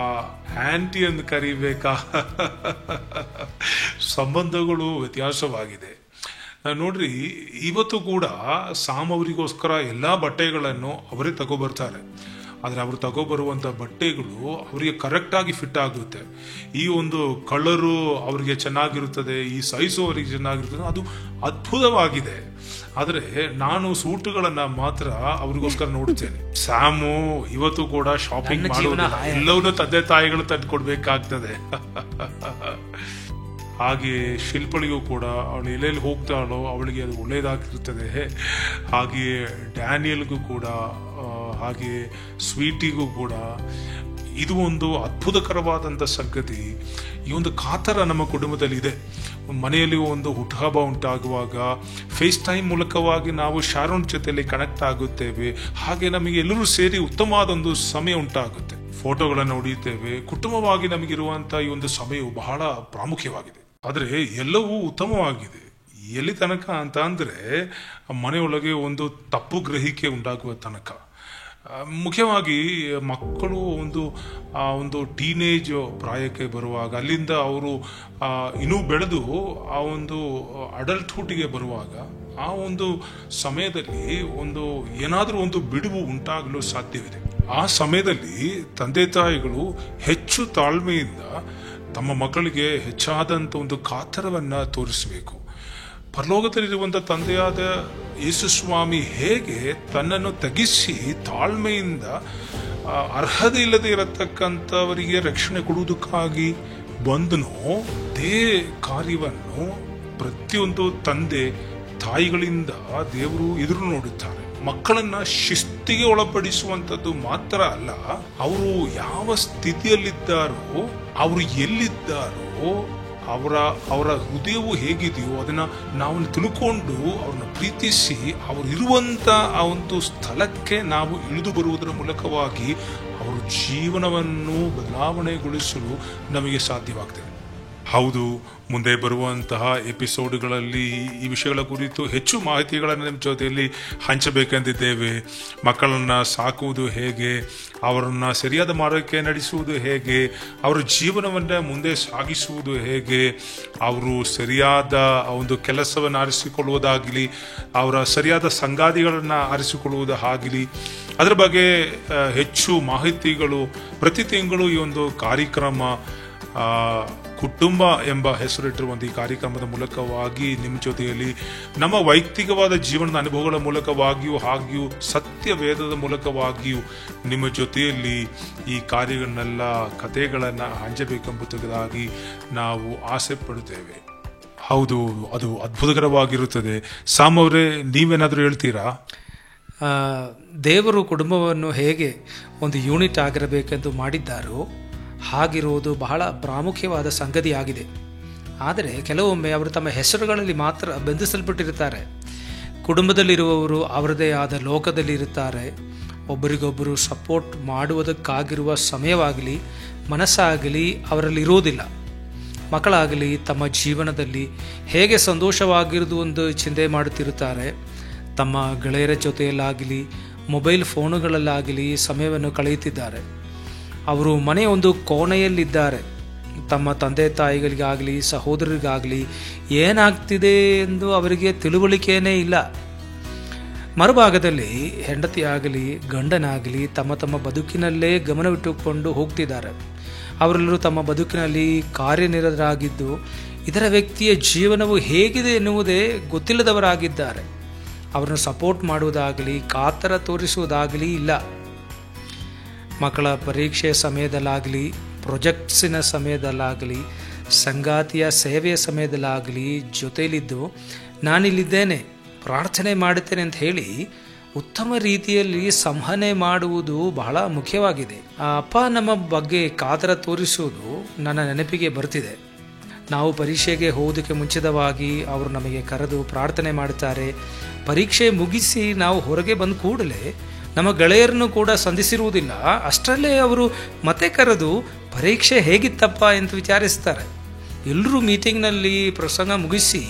ಆಂಟಿ ಅಂತ ಕರಿಬೇಕಾ, ಸಂಬಂಧಗಳು ವ್ಯತ್ಯಾಸವಾಗಿದೆ. ನೋಡ್ರಿ, ಇವತ್ತು ಕೂಡ ಸಾಮ್ ಅವರಿಗೋಸ್ಕರ ಎಲ್ಲಾ ಬಟ್ಟೆಗಳನ್ನು ಅವರೇ ತಗೋಬರ್ತಾರೆ. ಆದರೆ ಅವರು ತಗೋಬರುವಂಥ ಬಟ್ಟೆಗಳು ಅವರಿಗೆ ಕರೆಕ್ಟ್ ಆಗಿ ಫಿಟ್ ಆಗುತ್ತೆ. ಈ ಒಂದು ಕಲರು ಅವರಿಗೆ ಚೆನ್ನಾಗಿರುತ್ತದೆ, ಈ ಸೈಜು ಅವರಿಗೆ ಚೆನ್ನಾಗಿರುತ್ತದೆ, ಅದು ಅದ್ಭುತವಾಗಿದೆ. ಆದರೆ ನಾನು ಸೂಟುಗಳನ್ನ ಮಾತ್ರ ಅವ್ರಿಗೋಸ್ಕರ ನೋಡುತ್ತೇನೆ. ಸ್ಯಾಮು ಇವತ್ತು ಕೂಡ ಶಾಪಿಂಗ್ ಮಾಡೋದಿಲ್ಲ, ಎಲ್ಲವನ್ನೂ ತಂದೆ ತಾಯಿಗಳು ತಂದುಕೊಡ್ಬೇಕಾಗ್ತದೆ. ಹಾಗೆ ಶಿಲ್ಪಳಿಗೂ ಕೂಡ ಅವಳು ಎಲ್ಲೆಲ್ಲಿ ಹೋಗ್ತಾಳೋ ಅವಳಿಗೆ ಅದು ಒಳ್ಳೇದಾಗಿರ್ತದೆ. ಹಾಗೆಯೇ ಡ್ಯಾನಿಯಲ್ಗೂ ಕೂಡ, ಹಾಗೆ ಸ್ವೀಟಿಗೂ ಕೂಡ ಇದು ಒಂದು ಅದ್ಭುತಕರವಾದಂಥ ಸಂಗತಿ. ಈ ಒಂದು ಕಾತರ ನಮ್ಮ ಕುಟುಂಬದಲ್ಲಿ ಇದೆ. ಮನೆಯಲ್ಲಿ ಒಂದು ಹುಟ್ಟುಹಬ್ಬ ಉಂಟಾಗುವಾಗ ಫೇಸ್ ಟೈಮ್ ಮೂಲಕವಾಗಿ ನಾವು ಶಾರೋನ್ ಜೊತೆಯಲ್ಲಿ ಕನೆಕ್ಟ್ ಆಗುತ್ತೇವೆ. ಹಾಗೆ ನಮಗೆ ಎಲ್ಲರೂ ಸೇರಿ ಉತ್ತಮವಾದ ಒಂದು ಸಮಯ ಉಂಟಾಗುತ್ತೆ. ಫೋಟೋಗಳನ್ನು ಹೊಡೆಯುತ್ತೇವೆ. ಕುಟುಂಬವಾಗಿ ನಮಗಿರುವಂತಹ ಈ ಒಂದು ಸಮಯವು ಬಹಳ ಪ್ರಾಮುಖ್ಯವಾಗಿದೆ. ಆದರೆ ಎಲ್ಲವೂ ಉತ್ತಮವಾಗಿದೆ. ಎಲ್ಲಿ ತನಕ ಅಂತ ಅಂದ್ರೆ ಮನೆಯೊಳಗೆ ಒಂದು ತಪ್ಪು ಗ್ರಹಿಕೆ ಉಂಟಾಗುವ ತನಕ. ಮುಖ್ಯವಾಗಿ ಮಕ್ಕಳು ಒಂದು ಟೀನೇಜ್ ಪ್ರಾಯಕ್ಕೆ ಬರುವಾಗ, ಅಲ್ಲಿಂದ ಅವರು ಇನ್ನೂ ಬೆಳೆದು ಆ ಒಂದು ಅಡಲ್ಟ್ಹುಡ್ಗೆ ಬರುವಾಗ, ಆ ಒಂದು ಸಮಯದಲ್ಲಿ ಏನಾದರೂ ಒಂದು ಬಿಡುವು ಉಂಟಾಗಲು ಸಾಧ್ಯವಿದೆ. ಆ ಸಮಯದಲ್ಲಿ ತಂದೆ ತಾಯಿಗಳು ಹೆಚ್ಚು ತಾಳ್ಮೆಯಿಂದ ತಮ್ಮ ಮಕ್ಕಳಿಗೆ ಹೆಚ್ಚಾದಂಥ ಒಂದು ಕಾತರವನ್ನ ತೋರಿಸಬೇಕು. ಪರಲೋಕದಲ್ಲಿರುವಂಥ ತಂದೆಯಾದ ಯೇಸು ಸ್ವಾಮಿ ಹೇಗೆ ತನ್ನನ್ನು ತಗ್ಗಿಸಿ ತಾಳ್ಮೆಯಿಂದ ಅರ್ಹತೆ ಇಲ್ಲದೆ ಇರತಕ್ಕಂಥವರಿಗೆ ರಕ್ಷಣೆ ಕೊಡುವುದಕ್ಕಾಗಿ ಬಂದನೋ, ಅದೇ ಕಾರ್ಯವನ್ನು ಪ್ರತಿಯೊಂದು ತಂದೆ ತಾಯಿಗಳಿಂದ ದೇವರು ಎದುರು ನೋಡುತ್ತಾರೆ. ಮಕ್ಕಳನ್ನ ಶಿಸ್ತಿಗೆ ಒಳಪಡಿಸುವಂಥದ್ದು ಮಾತ್ರ ಅಲ್ಲ, ಅವರು ಯಾವ ಸ್ಥಿತಿಯಲ್ಲಿದ್ದಾರೋ, ಅವರು ಎಲ್ಲಿದ್ದಾರೋ, ಅವರ ಹೃದಯವು ಹೇಗಿದೆಯೋ ಅದನ್ನ ನಾವು ತಿಳ್ಕೊಂಡು ಅವ್ರನ್ನ ಪ್ರೀತಿಸಿ ಅವರು ಇರುವಂತ ಆ ಒಂದು ಸ್ಥಳಕ್ಕೆ ನಾವು ಇಳಿದು ಬರುವುದರ ಮೂಲಕವಾಗಿ ಅವರ ಜೀವನವನ್ನು ಬದಲಾವಣೆಗೊಳಿಸಲು ನಮಗೆ ಸಾಧ್ಯವಾಗ್ತದೆ. ಹೌದು, ಮುಂದೆ ಬರುವಂತಹ ಎಪಿಸೋಡ್ಗಳಲ್ಲಿ ಈ ವಿಷಯಗಳ ಕುರಿತು ಹೆಚ್ಚು ಮಾಹಿತಿಗಳನ್ನು ನಿಮ್ಮ ಜೊತೆಯಲ್ಲಿ ಹಂಚಬೇಕೆಂದಿದ್ದೇವೆ. ಮಕ್ಕಳನ್ನು ಸಾಕುವುದು ಹೇಗೆ, ಅವರನ್ನು ಸರಿಯಾದ ಮಾರ್ಗಕ್ಕೆ ನಡೆಸುವುದು ಹೇಗೆ, ಅವರ ಜೀವನವನ್ನು ಮುಂದೆ ಸಾಗಿಸುವುದು ಹೇಗೆ, ಅವರು ಸರಿಯಾದ ಒಂದು ಕೆಲಸವನ್ನು ಆರಿಸಿಕೊಳ್ಳುವುದಾಗಲಿ, ಅವರ ಸರಿಯಾದ ಸಂಗಾತಿಗಳನ್ನು ಆರಿಸಿಕೊಳ್ಳುವುದಾಗಲಿ, ಅದರ ಬಗ್ಗೆ ಹೆಚ್ಚು ಮಾಹಿತಿಗಳು ಪ್ರತಿ ತಿಂಗಳು ಈ ಒಂದು ಕಾರ್ಯಕ್ರಮ ಕುಟುಂಬ ಎಂಬ ಹೆಸರಿಟ್ಟಿರುವಂಥ ಈ ಕಾರ್ಯಕ್ರಮದ ಮೂಲಕವಾಗಿ ನಿಮ್ಮ ಜೊತೆಯಲ್ಲಿ ನಮ್ಮ ವೈಯಕ್ತಿಕವಾದ ಜೀವನದ ಅನುಭವಗಳ ಮೂಲಕವಾಗಿಯೂ ಹಾಗೆಯೂ ಸತ್ಯ ವೇದದ ಮೂಲಕವಾಗಿಯೂ ನಿಮ್ಮ ಜೊತೆಯಲ್ಲಿ ಈ ಕಾರ್ಯಗಳನ್ನೆಲ್ಲ ಕಥೆಗಳನ್ನು ಹಂಚಬೇಕೆಂಬುದಾಗಿ ನಾವು ಆಸೆ ಪಡುತ್ತೇವೆ. ಹೌದು, ಅದು ಅದ್ಭುತಕರವಾಗಿರುತ್ತದೆ. ಸಾಮ್ ಅವರೇ, ನೀವೇನಾದರೂ ಹೇಳ್ತೀರಾ? ದೇವರು ಕುಟುಂಬವನ್ನು ಹೇಗೆ ಒಂದು ಯೂನಿಟ್ ಆಗಿರಬೇಕೆಂದು ಮಾಡಿದ್ದಾರೋ ಹಾಗಿರುವುದು ಬಹಳ ಪ್ರಾಮುಖ್ಯವಾದ ಸಂಗತಿಯಾಗಿದೆ. ಆದರೆ ಕೆಲವೊಮ್ಮೆ ಅವರು ತಮ್ಮ ಹೆಸರುಗಳಲ್ಲಿ ಮಾತ್ರ ಬಂಧಿಸಲ್ಪಟ್ಟಿರುತ್ತಾರೆ. ಕುಟುಂಬದಲ್ಲಿರುವವರು ಅವರದೇ ಆದ ಲೋಕದಲ್ಲಿ ಇರುತ್ತಾರೆ. ಒಬ್ಬರಿಗೊಬ್ಬರು ಸಪೋರ್ಟ್ ಮಾಡುವುದಕ್ಕಾಗಿರುವ ಸಮಯವಾಗಲಿ ಮನಸ್ಸಾಗಲಿ ಅವರಲ್ಲಿ ಇರುವುದಿಲ್ಲ. ಮಕ್ಕಳಾಗಲಿ ತಮ್ಮ ಜೀವನದಲ್ಲಿ ಹೇಗೆ ಸಂತೋಷವಾಗಿರುವುದು ಒಂದು ಚಿಂತೆ ಮಾಡುತ್ತಿರುತ್ತಾರೆ. ತಮ್ಮ ಗೆಳೆಯರ ಜೊತೆಯಲ್ಲಾಗಲಿ ಮೊಬೈಲ್ ಫೋನುಗಳಲ್ಲಾಗಲಿ ಸಮಯವನ್ನು ಕಳೆಯುತ್ತಿದ್ದಾರೆ. ಅವರು ಮನೆಯ ಒಂದು ಕೋಣೆಯಲ್ಲಿದ್ದಾರೆ. ತಮ್ಮ ತಂದೆ ತಾಯಿಗಳಿಗಾಗಲಿ ಸಹೋದರರಿಗಾಗಲಿ ಏನಾಗ್ತಿದೆ ಎಂದು ಅವರಿಗೆ ತಿಳುವಳಿಕೆಯೇ ಇಲ್ಲ. ಮರುಭಾಗದಲ್ಲಿ ಹೆಂಡತಿಯಾಗಲಿ ಗಂಡನಾಗಲಿ ತಮ್ಮ ತಮ್ಮ ಬದುಕಿನಲ್ಲೇ ಗಮನವಿಟ್ಟುಕೊಂಡು ಹೋಗ್ತಿದ್ದಾರೆ. ಅವರೆಲ್ಲರೂ ತಮ್ಮ ಬದುಕಿನಲ್ಲಿ ಕಾರ್ಯನಿರತರಾಗಿದ್ದು ಇದರ ವ್ಯಕ್ತಿಯ ಜೀವನವು ಹೇಗಿದೆ ಎನ್ನುವುದೇ ಗೊತ್ತಿಲ್ಲದವರಾಗಿದ್ದಾರೆ. ಅವರನ್ನು ಸಪೋರ್ಟ್ ಮಾಡುವುದಾಗಲಿ ಕಾತರ ತೋರಿಸುವುದಾಗಲಿ ಇಲ್ಲ. ಮಕ್ಕಳ ಪರೀಕ್ಷೆಯ ಸಮಯದಲ್ಲಾಗಲಿ ಪ್ರೊಜೆಕ್ಟ್ಸಿನ ಸಮಯದಲ್ಲಾಗಲಿ ಸಂಗಾತಿಯ ಸೇವೆಯ ಸಮಯದಲ್ಲಾಗಲಿ ಜೊತೆಯಲ್ಲಿದ್ದು ನಾನಿಲ್ಲಿದ್ದೇನೆ ಪ್ರಾರ್ಥನೆ ಮಾಡುತ್ತೇನೆ ಅಂತ ಹೇಳಿ ಉತ್ತಮ ರೀತಿಯಲ್ಲಿ ಸಂವಹನೆ ಮಾಡುವುದು ಬಹಳ ಮುಖ್ಯವಾಗಿದೆ. ಆ ಅಪ್ಪ ನಮ್ಮ ಬಗ್ಗೆ ಕಾತರ ತೋರಿಸುವುದು ನನ್ನ ನೆನಪಿಗೆ ಬರ್ತಿದೆ. ನಾವು ಪರೀಕ್ಷೆಗೆ ಹೋಗೋದಕ್ಕೆ ಮುಂಚಿತವಾಗಿ ಅವರು ನಮಗೆ ಕರೆದು ಪ್ರಾರ್ಥನೆ ಮಾಡುತ್ತಾರೆ. ಪರೀಕ್ಷೆ ಮುಗಿಸಿ ನಾವು ಹೊರಗೆ ಬಂದ ಕೂಡಲೇ ನಮ್ಮ ಗೆಳೆಯರನ್ನು ಕೂಡ ಸಂಧಿಸಿರುವುದಿಲ್ಲ. ಅಷ್ಟರಲ್ಲೇ ಅವರು ಮತ್ತೆ ಕರೆದು ಪರೀಕ್ಷೆ ಹೇಗಿತ್ತಪ್ಪ ಅಂತ ವಿಚಾರಿಸ್ತಾರೆ. ಎಲ್ಲರೂ ಮೀಟಿಂಗ್ನಲ್ಲಿ ಪ್ರಸಂಗ ಮುಗಿಸಿ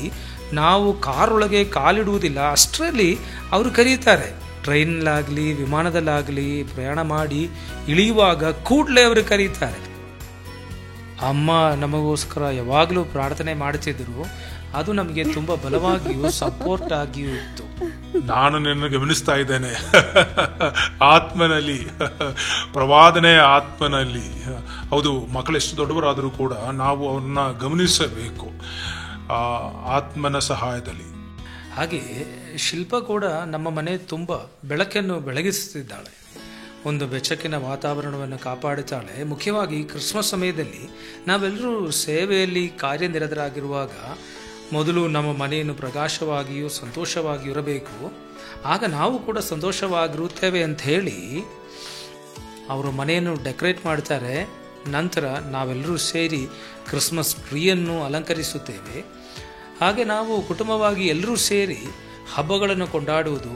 ನಾವು ಕಾರೊಳಗೆ ಕಾಲಿಡುವುದಿಲ್ಲ. ಅಷ್ಟರಲ್ಲಿ ಅವರು ಕರೀತಾರೆ. ಟ್ರೈನಲ್ಲಾಗಲಿ ವಿಮಾನದಲ್ಲಾಗಲಿ ಪ್ರಯಾಣ ಮಾಡಿ ಇಳಿಯುವಾಗ ಕೂಡಲೇ ಅವರು ಕರೀತಾರೆ. ಅಮ್ಮ ನಮಗೋಸ್ಕರ ಯಾವಾಗಲೂ ಪ್ರಾರ್ಥನೆ ಮಾಡುತ್ತಿದ್ದರು. ಅದು ನಮಗೆ ತುಂಬ ಬಲವಾಗಿಯೂ ಸಪೋರ್ಟ್ ಆಗಿಯೂ ಇತ್ತು. ನಾನು ನಿನ್ನ ಗಮನಿಸ್ತಾ ಇದ್ದೇನೆ ಆತ್ಮನಲ್ಲಿ, ಪ್ರವಾದನೆ ಆತ್ಮನಲ್ಲಿ. ಹೌದು, ಮಕ್ಕಳೆಷ್ಟು ದೊಡ್ಡವರಾದರೂ ಕೂಡ ನಾವು ಅವ್ರನ್ನ ಗಮನಿಸಬೇಕು ಆತ್ಮನ ಸಹಾಯದಲ್ಲಿ. ಹಾಗೆ ಶಿಲ್ಪ ಕೂಡ ನಮ್ಮ ಮನೆ ತುಂಬ ಬೆಳಕನ್ನು ಬೆಳಗಿಸುತ್ತಿದ್ದಾಳೆ. ಒಂದು ಬೆಚ್ಚಕಿನ ವಾತಾವರಣವನ್ನು ಕಾಪಾಡುತ್ತಾಳೆ. ಮುಖ್ಯವಾಗಿ ಕ್ರಿಸ್ಮಸ್ ಸಮಯದಲ್ಲಿ ನಾವೆಲ್ಲರೂ ಸೇವೆಯಲ್ಲಿ ಕಾರ್ಯನಿರತರಾಗಿರುವಾಗ ಮೊದಲು ನಮ್ಮ ಮನೆಯನ್ನು ಪ್ರಕಾಶವಾಗಿಯೂ ಸಂತೋಷವಾಗಿಯೂ ಇರಬೇಕು. ಆಗ ನಾವು ಕೂಡ ಸಂತೋಷವಾಗಿರುತ್ತೇವೆ ಅಂತ ಹೇಳಿ ಅವರು ಮನೆಯನ್ನು ಡೆಕೋರೇಟ್ ಮಾಡ್ತಾರೆ. ನಂತರ ನಾವೆಲ್ಲರೂ ಸೇರಿ ಕ್ರಿಸ್ಮಸ್ ಟ್ರೀಯನ್ನು ಅಲಂಕರಿಸುತ್ತೇವೆ. ಹಾಗೆ ನಾವು ಕುಟುಂಬವಾಗಿ ಎಲ್ಲರೂ ಸೇರಿ ಹಬ್ಬಗಳನ್ನು ಕೊಂಡಾಡುವುದು,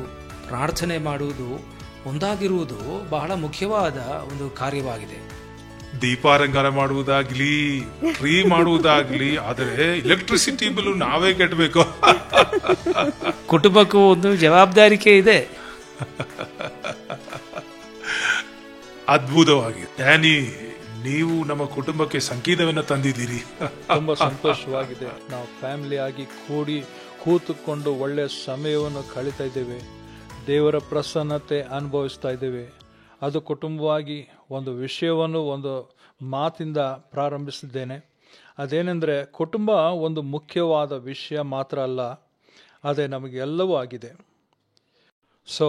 ಪ್ರಾರ್ಥನೆ ಮಾಡುವುದು, ಒಂದಾಗಿರುವುದು ಬಹಳ ಮುಖ್ಯವಾದ ಒಂದು ಕಾರ್ಯವಾಗಿದೆ. ದೀಪಾಲಂಕಾರ ಮಾಡುವುದಾಗ್ಲಿ ಟ್ರೀ ಮಾಡುವುದಾಗ್ಲಿ, ಆದರೆ ಎಲೆಕ್ಟ್ರಿಸಿಟಿ ಬಿಲ್ ನಾವೇ ಕಟ್ಟಬೇಕು. ಕುಟುಂಬಕ್ಕೂ ಒಂದು ಜವಾಬ್ದಾರಿಕೆ ಇದೆ. ಅದ್ಭುತವಾಗಿದೆ ಡ್ಯಾನಿ, ನೀವು ನಮ್ಮ ಕುಟುಂಬಕ್ಕೆ ಸಂಗೀತವನ್ನ ತಂದಿದ್ದೀರಿ. ತುಂಬಾ ಸಂತೋಷವಾಗಿದೆ. ನಾವು ಫ್ಯಾಮಿಲಿ ಆಗಿ ಕೂತುಕೊಂಡು ಒಳ್ಳೆಯ ಸಮಯವನ್ನು ಕಳೀತಾ ಇದ್ದೇವೆ. ದೇವರ ಪ್ರಸನ್ನತೆ ಅನುಭವಿಸ್ತಾ ಇದ್ದೇವೆ. ಅದು ಕುಟುಂಬವಾಗಿ ಒಂದು ವಿಷಯವನ್ನು ಒಂದು ಮಾತಿಂದ ಪ್ರಾರಂಭಿಸಿದ್ದೇನೆ. ಅದೇನೆಂದರೆ, ಕುಟುಂಬ ಒಂದು ಮುಖ್ಯವಾದ ವಿಷಯ ಮಾತ್ರ ಅಲ್ಲ, ಅದೇ ನಮಗೆಲ್ಲವೂ ಆಗಿದೆ. ಸೊ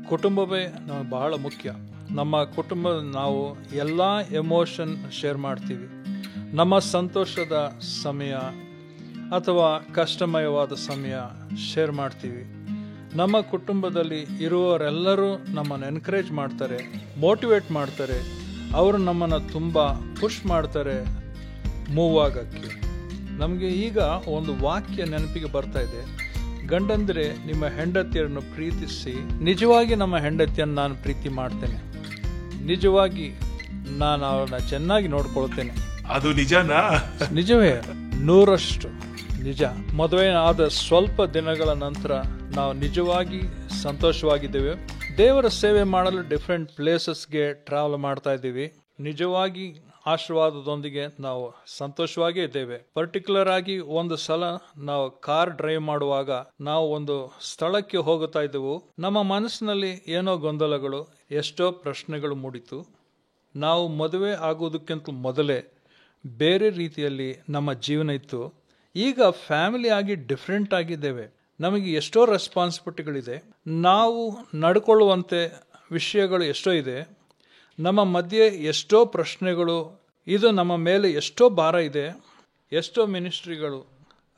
ಕುಟುಂಬವೇ ನಮಗೆ ಬಹಳ ಮುಖ್ಯ. ನಮ್ಮ ಕುಟುಂಬ ನಾವು ಎಲ್ಲ ಎಮೋಷನ್ ಶೇರ್ ಮಾಡ್ತೀವಿ. ನಮ್ಮ ಸಂತೋಷದ ಸಮಯ ಅಥವಾ ಕಷ್ಟಮಯವಾದ ಸಮಯ ಶೇರ್ ಮಾಡ್ತೀವಿ. ನಮ್ಮ ಕುಟುಂಬದಲ್ಲಿ ಇರುವವರೆಲ್ಲರೂ ನಮ್ಮನ್ನು ಎನ್ಕರೇಜ್ ಮಾಡ್ತಾರೆ, ಮೋಟಿವೇಟ್ ಮಾಡ್ತಾರೆ. ಅವರು ನಮ್ಮನ್ನು ತುಂಬ ಪುಷ್ ಮಾಡ್ತಾರೆ ಮೂವ್ ಆಗೋಕ್ಕೆ. ನಮಗೆ ಈಗ ಒಂದು ವಾಕ್ಯ ನೆನಪಿಗೆ ಬರ್ತಾ ಇದೆ. ಗಂಡಂದರೆ ನಿಮ್ಮ ಹೆಂಡತಿಯರನ್ನು ಪ್ರೀತಿಸಿ. ನಿಜವಾಗಿ ನಮ್ಮ ಹೆಂಡತಿಯನ್ನು ನಾನು ಪ್ರೀತಿ ಮಾಡ್ತೇನೆ. ನಿಜವಾಗಿ ನಾನು ಅವರನ್ನ ಚೆನ್ನಾಗಿ ನೋಡ್ಕೊಳ್ತೇನೆ. ಅದು ನಿಜನಾ? ನಿಜವೇ, 100% ನಿಜ. ಮದುವೆ ಆದ ಸ್ವಲ್ಪ ದಿನಗಳ ನಂತರ ನಾವು ನಿಜವಾಗಿ ಸಂತೋಷವಾಗಿದ್ದೇವೆ. ದೇವರ ಸೇವೆ ಮಾಡಲು ಡಿಫ್ರೆಂಟ್ ಪ್ಲೇಸಸ್ಗೆ ಟ್ರಾವೆಲ್ ಮಾಡ್ತಾ ಇದ್ದೀವಿ. ನಿಜವಾಗಿ ಆಶೀರ್ವಾದದೊಂದಿಗೆ ನಾವು ಸಂತೋಷವಾಗಿ ಇದ್ದೇವೆ. ಪರ್ಟಿಕ್ಯುಲರ್ ಆಗಿ ಒಂದು ಸಲ ನಾವು ಕಾರ್ ಡ್ರೈವ್ ಮಾಡುವಾಗ ನಾವು ಒಂದು ಸ್ಥಳಕ್ಕೆ ಹೋಗುತ್ತಾ ಇದ್ದೆವು. ನಮ್ಮ ಮನಸ್ಸಿನಲ್ಲಿ ಏನೋ ಗೊಂದಲಗಳು, ಎಷ್ಟೋ ಪ್ರಶ್ನೆಗಳು ಮೂಡಿತು. ನಾವು ಮದುವೆ ಆಗೋದಕ್ಕಿಂತ ಮೊದಲೇ ಬೇರೆ ರೀತಿಯಲ್ಲಿ ನಮ್ಮ ಜೀವನ ಇತ್ತು. ಈಗ ಫ್ಯಾಮಿಲಿ ಆಗಿ ಡಿಫ್ರೆಂಟ್ ಆಗಿದ್ದೇವೆ. ನಮಗೆ ಎಷ್ಟೋ ರೆಸ್ಪಾನ್ಸಿಬಿಲಿಟಿಗಳಿದೆ. ನಾವು ನಡ್ಕೊಳ್ಳುವಂತೆ ವಿಷಯಗಳು ಎಷ್ಟೋ ಇದೆ. ನಮ್ಮ ಮಧ್ಯೆ ಎಷ್ಟೋ ಪ್ರಶ್ನೆಗಳು, ಇದು ನಮ್ಮ ಮೇಲೆ ಎಷ್ಟೋ ಭಾರ ಇದೆ. ಎಷ್ಟೋ ಮಿನಿಸ್ಟ್ರಿಗಳು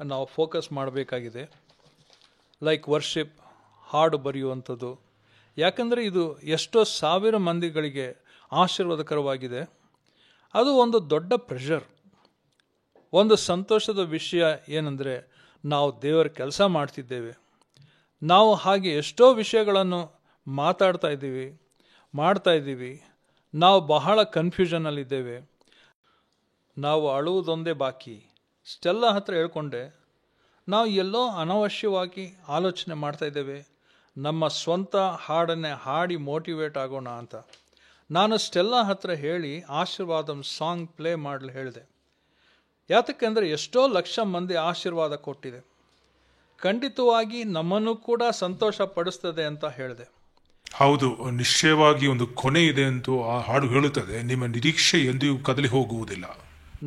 ನಾವು ಫೋಕಸ್ ಮಾಡಬೇಕಾಗಿದೆ. ಲೈಕ್ ವರ್ಷಿಪ್, ಹಾಡು ಬರೆಯುವಂಥದ್ದು. ಯಾಕಂದರೆ ಇದು ಎಷ್ಟೋ ಸಾವಿರ ಮಂದಿಗಳಿಗೆ ಆಶೀರ್ವಾದಕರವಾಗಿದೆ. ಅದು ಒಂದು ದೊಡ್ಡ ಪ್ರೆಷರ್. ಒಂದು ಸಂತೋಷದ ವಿಷಯ ಏನಂದರೆ, ನಾವು ದೇವರ ಕೆಲಸ ಮಾಡ್ತಿದ್ದೇವೆ. ನಾವು ಹಾಗೆ ಎಷ್ಟೋ ವಿಷಯಗಳನ್ನು ಮಾಡ್ತಾ ಇದ್ದೀವಿ. ನಾವು ಬಹಳ ಕನ್ಫ್ಯೂಷನಲ್ಲಿದ್ದೇವೆ. ನಾವು ಅಳುವುದೊಂದೇ ಬಾಕಿ. ಸ್ಟೆಲ್ಲಾ ಹತ್ರ ಹೇಳ್ಕೊಂಡೆ, ನಾವು ಎಲ್ಲೋ ಅನವಶ್ಯವಾಗಿ ಆಲೋಚನೆ ಮಾಡ್ತಾ ಇದ್ದೇವೆ, ನಮ್ಮ ಸ್ವಂತ ಹಾಡನ್ನೇ ಹಾಡಿ ಮೋಟಿವೇಟ್ ಆಗೋಣ ಅಂತ. ನಾನು ಸ್ಟೆಲ್ಲಾ ಹತ್ರ ಹೇಳಿ ಆಶೀರ್ವಾದಂ ಸಾಂಗ್ ಪ್ಲೇ ಮಾಡಲು ಹೇಳಿದೆ. ಯಾತಕ್ಕೆಂದರೆ ಎಷ್ಟೋ ಲಕ್ಷ ಮಂದಿ ಆಶೀರ್ವಾದ ಕೊಟ್ಟಿದೆ, ಖಂಡಿತವಾಗಿ ನಮ್ಮನ್ನು ಕೂಡ ಸಂತೋಷ ಪಡಿಸ್ತದೆ ಅಂತ ಹೇಳಿದೆ. ಹೌದು, ನಿಶ್ಚಯವಾಗಿ ಒಂದು ಕೊನೆ ಇದೆ ಅಂತೂ ಆ ಹಾಡು ಹೇಳುತ್ತದೆ. ನಿಮ್ಮ ನಿರೀಕ್ಷೆ ಎಂದಿಗೂ ಕದಲಿ ಹೋಗುವುದಿಲ್ಲ.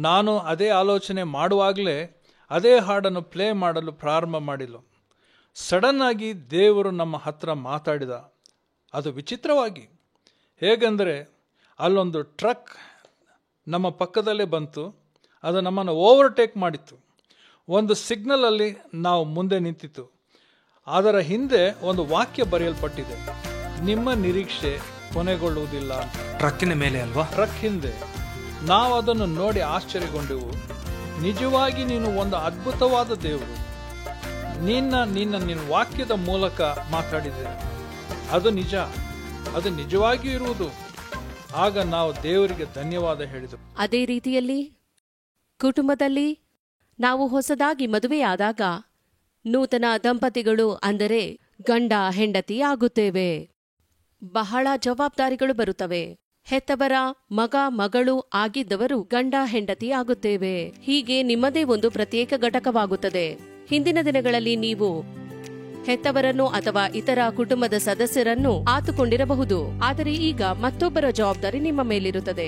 ನಾನು ಅದೇ ಆಲೋಚನೆ ಮಾಡುವಾಗಲೇ ಅದೇ ಹಾಡನ್ನು ಪ್ಲೇ ಮಾಡಲು ಪ್ರಾರಂಭ ಮಾಡಿಲ್ಲ. ಸಡನ್ ಆಗಿ ದೇವರು ನಮ್ಮ ಹತ್ರ ಮಾತಾಡಿದ. ಅದು ವಿಚಿತ್ರವಾಗಿ. ಹೇಗೆಂದರೆ, ಅಲ್ಲೊಂದು ಟ್ರಕ್ ನಮ್ಮ ಪಕ್ಕದಲ್ಲೇ ಬಂತು. ಅದು ನಮ್ಮನ್ನು ಓವರ್ಟೇಕ್ ಮಾಡಿತ್ತು. ಒಂದು ಸಿಗ್ನಲಲ್ಲಿ ನಾವು ಮುಂದೆ ನಿಂತಿತ್ತು. ಅದರ ಹಿಂದೆ ಒಂದು ವಾಕ್ಯ ಬರೆಯಲ್ಪಟ್ಟಿದೆ, ನಿಮ್ಮ ನಿರೀಕ್ಷೆ ಕೊನೆಗೊಳ್ಳುವುದಿಲ್ಲ ಅಂತ. ಟ್ರಕ್ಕಿನ ಮೇಲೆ ಅಲ್ವಾ? ಟ್ರಕ್ ಹಿಂದೆ. ನಾವು ಅದನ್ನು ನೋಡಿ ಆಶ್ಚರ್ಯಗೊಂಡೆವು. ನಿಜವಾಗಿ ನೀನು ಒಂದು ಅದ್ಭುತವಾದ ದೇವರು. ನಿನ್ನ ವಾಕ್ಯದ ಮೂಲಕ ಮಾತಾಡಿದೆ. ಅದು ನಿಜ, ಅದು ನಿಜವಾಗಿಯೂ ಇರುವುದು. ಆಗ ನಾವು ದೇವರಿಗೆ ಧನ್ಯವಾದ ಹೇಳಿದೆವು. ಅದೇ ರೀತಿಯಲ್ಲಿ ಕುಟುಂಬದಲ್ಲಿ ನಾವು ಹೊಸದಾಗಿ ಮದುವೆಯಾದಾಗ ನೂತನ ದಂಪತಿಗಳು ಅಂದರೆ ಗಂಡ ಹೆಂಡತಿ ಆಗುತ್ತೇವೆ. ಬಹಳ ಜವಾಬ್ದಾರಿಗಳು ಬರುತ್ತವೆ. ಹೆತ್ತವರ ಮಗ ಮಗಳು ಆಗಿದ್ದವರು ಗಂಡ ಹೆಂಡತಿ ಆಗುತ್ತೇವೆ. ಹೀಗೆ ನಿಮ್ಮದೇ ಒಂದು ಪ್ರತ್ಯೇಕ ಘಟಕವಾಗುತ್ತದೆ. ಹಿಂದಿನ ದಿನಗಳಲ್ಲಿ ನೀವು ಹೆತ್ತವರನ್ನು ಅಥವಾ ಇತರ ಕುಟುಂಬದ ಸದಸ್ಯರನ್ನು ಆತುಕೊಂಡಿರಬಹುದು, ಆದರೆ ಈಗ ಮತ್ತೊಬ್ಬರ ಜವಾಬ್ದಾರಿ ನಿಮ್ಮ ಮೇಲಿರುತ್ತದೆ.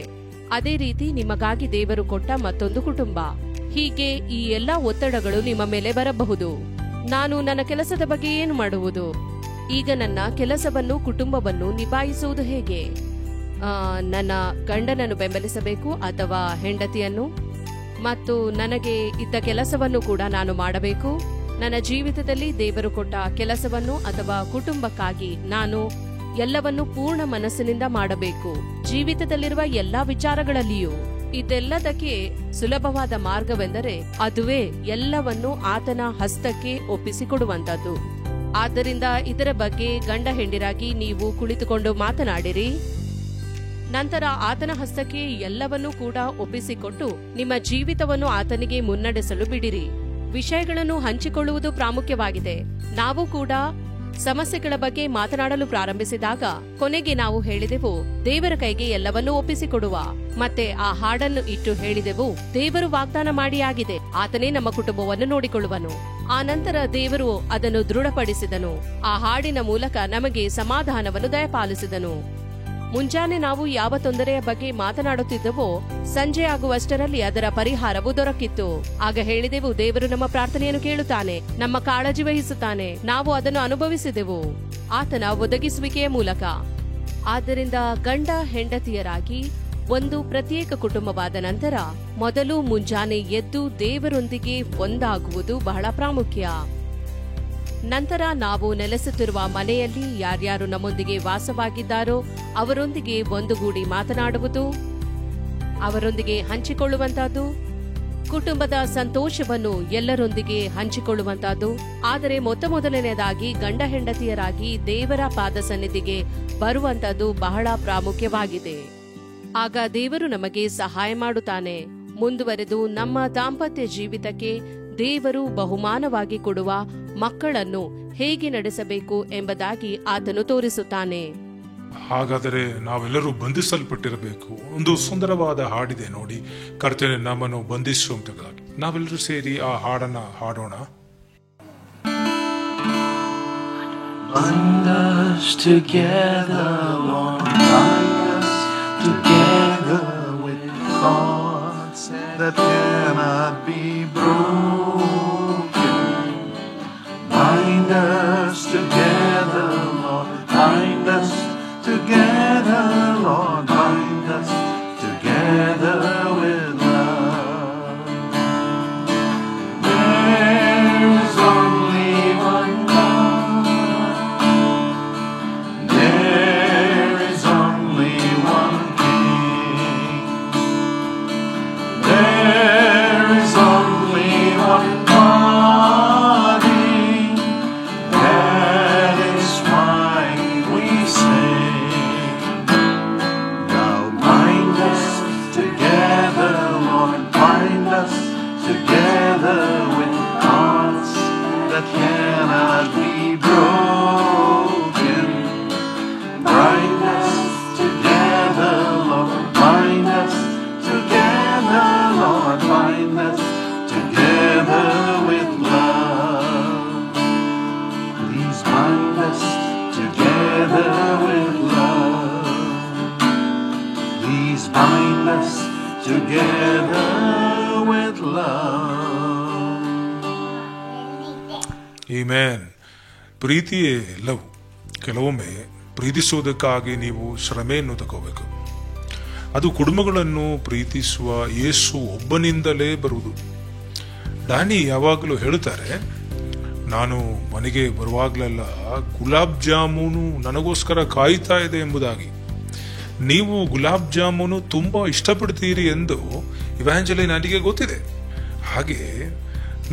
ಅದೇ ರೀತಿ ನಿಮಗಾಗಿ ದೇವರು ಕೊಟ್ಟ ಮತ್ತೊಂದು ಕುಟುಂಬ. ಹೀಗೆ ಈ ಎಲ್ಲಾ ಒತ್ತಡಗಳು ನಿಮ್ಮ ಮೇಲೆ ಬರಬಹುದು. ನಾನು ನನ್ನ ಕೆಲಸದ ಬಗ್ಗೆ ಏನು ಮಾಡುವುದು? ಈಗ ನನ್ನ ಕೆಲಸವನ್ನು ಕುಟುಂಬವನ್ನು ನಿಭಾಯಿಸುವುದು ಹೇಗೆ? ನನ್ನ ಗಂಡನನ್ನು ಬೆಂಬಲಿಸಬೇಕು ಅಥವಾ ಹೆಂಡತಿಯನ್ನು? ಮತ್ತು ನನಗೆ ಇದ್ದ ಕೆಲಸವನ್ನು ಕೂಡ ನಾನು ಮಾಡಬೇಕು. ನನ್ನ ಜೀವಿತದಲ್ಲಿ ದೇವರು ಕೊಟ್ಟ ಕೆಲಸವನ್ನು ಅಥವಾ ಕುಟುಂಬಕ್ಕಾಗಿ ನಾನು ಎಲ್ಲವನ್ನು ಪೂರ್ಣ ಮನಸ್ಸಿನಿಂದ ಮಾಡಬೇಕು. ಜೀವಿತದಲ್ಲಿರುವ ಎಲ್ಲಾ ವಿಚಾರಗಳಲ್ಲಿಯೂ ಇದೆಲ್ಲದಕ್ಕೆ ಸುಲಭವಾದ ಮಾರ್ಗವೆಂದರೆ ಅದುವೇ ಎಲ್ಲವನ್ನು ಆತನ ಹಸ್ತಕ್ಕೆ ಒಪ್ಪಿಸಿಕೊಡುವಂತದ್ದು. ಆದ್ದರಿಂದ ಇದರ ಬಗ್ಗೆ ಗಂಡ ಹೆಂಡಿರಾಗಿ ನೀವು ಕುಳಿತುಕೊಂಡು ಮಾತನಾಡಿರಿ. ನಂತರ ಆತನ ಹಸ್ತಕ್ಕೆ ಎಲ್ಲವನ್ನೂ ಕೂಡ ಒಪ್ಪಿಸಿಕೊಟ್ಟು ನಿಮ್ಮ ಜೀವಿತವನ್ನು ಆತನಿಗೆ ಮುನ್ನಡೆಸಲು ಬಿಡಿರಿ. ವಿಷಯಗಳನ್ನು ಹಂಚಿಕೊಳ್ಳುವುದು ಪ್ರಾಮುಖ್ಯವಾಗಿದೆ. ನಾವು ಕೂಡ ಸಮಸ್ಯೆಗಳ ಬಗ್ಗೆ ಮಾತನಾಡಲು ಪ್ರಾರಂಭಿಸಿದಾಗ ಕೊನೆಗೆ ನಾವು ಹೇಳಿದೆವು, ದೇವರ ಕೈಗೆ ಎಲ್ಲವನ್ನೂ ಒಪ್ಪಿಸಿಕೊಡುವ. ಮತ್ತೆ ಆ ಹಾಡನ್ನು ಇಟ್ಟು ಹೇಳಿದೆವು, ದೇವರು ವಾಗ್ದಾನ ಮಾಡಿ ಆಗಿದೆ, ಆತನೇ ನಮ್ಮ ಕುಟುಂಬವನ್ನು ನೋಡಿಕೊಳ್ಳುವನು. ಆ ನಂತರ ದೇವರು ಅದನ್ನು ದೃಢಪಡಿಸಿದನು. ಆ ಹಾಡಿನ ಮೂಲಕ ನಮಗೆ ಸಮಾಧಾನವನ್ನು ದಯಪಾಲಿಸಿದನು. ಮುಂಜಾನೆ ನಾವು ಯಾವ ತೊಂದರೆಯ ಬಗ್ಗೆ ಮಾತನಾಡುತ್ತಿದ್ದವೋ ಸಂಜೆ ಆಗುವಷ್ಟರಲ್ಲಿ ಅದರ ಪರಿಹಾರವು ದೊರಕಿತ್ತು. ಆಗ ಹೇಳಿದೆವು, ದೇವರು ನಮ್ಮ ಪ್ರಾರ್ಥನೆಯನ್ನು ಕೇಳುತ್ತಾನೆ, ನಮ್ಮ ಕಾಳಜಿ ವಹಿಸುತ್ತಾನೆ. ನಾವು ಅದನ್ನು ಅನುಭವಿಸಿದೆವು ಆತನ ಒದಗಿಸುವಿಕೆಯ ಮೂಲಕ. ಆದ್ದರಿಂದ ಗಂಡ ಹೆಂಡತಿಯರಾಗಿ ಒಂದು ಪ್ರತ್ಯೇಕ ಕುಟುಂಬವಾದ ನಂತರ ಮೊದಲು ಮುಂಜಾನೆ ಎದ್ದು ದೇವರೊಂದಿಗೆ ಒಂದಾಗುವುದು ಬಹಳ ಪ್ರಾಮುಖ್ಯ. ನಂತರ ನಾವು ನೆಲೆಸುತ್ತಿರುವ ಮನೆಯಲ್ಲಿ ಯಾರ್ಯಾರು ನಮ್ಮೊಂದಿಗೆ ವಾಸವಾಗಿದ್ದಾರೋ ಅವರೊಂದಿಗೆ ಒಂದುಗೂಡಿ ಮಾತನಾಡುವುದು, ಅವರೊಂದಿಗೆ ಹಂಚಿಕೊಳ್ಳುವಂತಹದ್ದು, ಕುಟುಂಬದ ಸಂತೋಷವನ್ನು ಎಲ್ಲರೊಂದಿಗೆ ಹಂಚಿಕೊಳ್ಳುವಂತಹದ್ದು. ಆದರೆ ಮೊದಲನೆಯದಾಗಿ ಗಂಡ ಹೆಂಡತಿಯರಾಗಿ ದೇವರ ಪಾದ ಸನ್ನಿಧಿಗೆ ಬರುವಂತಹದ್ದು ಬಹಳ ಪ್ರಾಮುಖ್ಯವಾಗಿದೆ. ಆಗ ದೇವರು ನಮಗೆ ಸಹಾಯ ಮಾಡುತ್ತಾನೆ. ಮುಂದುವರೆದು ನಮ್ಮ ದಾಂಪತ್ಯ ಜೀವಿತಕ್ಕೆ ದೇವರು ಬಹುಮಾನವಾಗಿ ಕೊಡುವ ಮಕ್ಕಳನ್ನು ಹೇಗೆ ನಡೆಸಬೇಕು ಎಂಬುದಾಗಿ ಆತನು ತೋರಿಸುತ್ತಾನೆ. ಹಾಗಾದರೆ ನಾವೆಲ್ಲರೂ ಬಂಧಿಸಲ್ಪಟ್ಟಿರಬೇಕು. ಒಂದು ಸುಂದರವಾದ ಹಾಡಿದೆ ನೋಡಿ, ಕರ್ತನೆ ನಮ್ಮನ್ನು ಬಂಧಿಸುವಂತದಾಗಿ. ನಾವೆಲ್ಲರೂ ಸೇರಿ ಆ ಹಾಡನ್ನ ಹಾಡೋಣ. Bind us together, Lord, bind us together with thoughts that cannot be broken. Bind us together, Lord, bind us together, Lord, bind us together with love. There is only one God. There is only one King. There is only together with love. Amen. ಪ್ರೀತಿಯೇ ಎಲ್ಲವೂ. ಕೆಲವೊಮ್ಮೆ ಪ್ರೀತಿಸುವುದಕ್ಕಾಗಿ ನೀವು ಶ್ರಮೆಯನ್ನು ತಗೋಬೇಕು. ಅದು ಕುಟುಂಬಗಳನ್ನು ಪ್ರೀತಿಸುವ ಯೇಸು ಒಬ್ಬನಿಂದಲೇ ಬರುವುದು. Danny ಯಾವಾಗಲೂ ಹೇಳುತ್ತಾರೆ, ನಾನು ಮನೆಗೆ ಬರುವಾಗಲೆಲ್ಲ ಗುಲಾಬ್ ಜಾಮೂನು ನನಗೋಸ್ಕರ ಕಾಯ್ತಾ ಇದೆ ಎಂಬುದಾಗಿ. ನೀವು ಗುಲಾಬ್ ಜಾಮೂನು ತುಂಬಾ ಇಷ್ಟಪಡ್ತೀರಿ ಎಂದು ಇವಾಂಜಲಿ ನನಗೆ ಗೊತ್ತಿದೆ. ಹಾಗೆ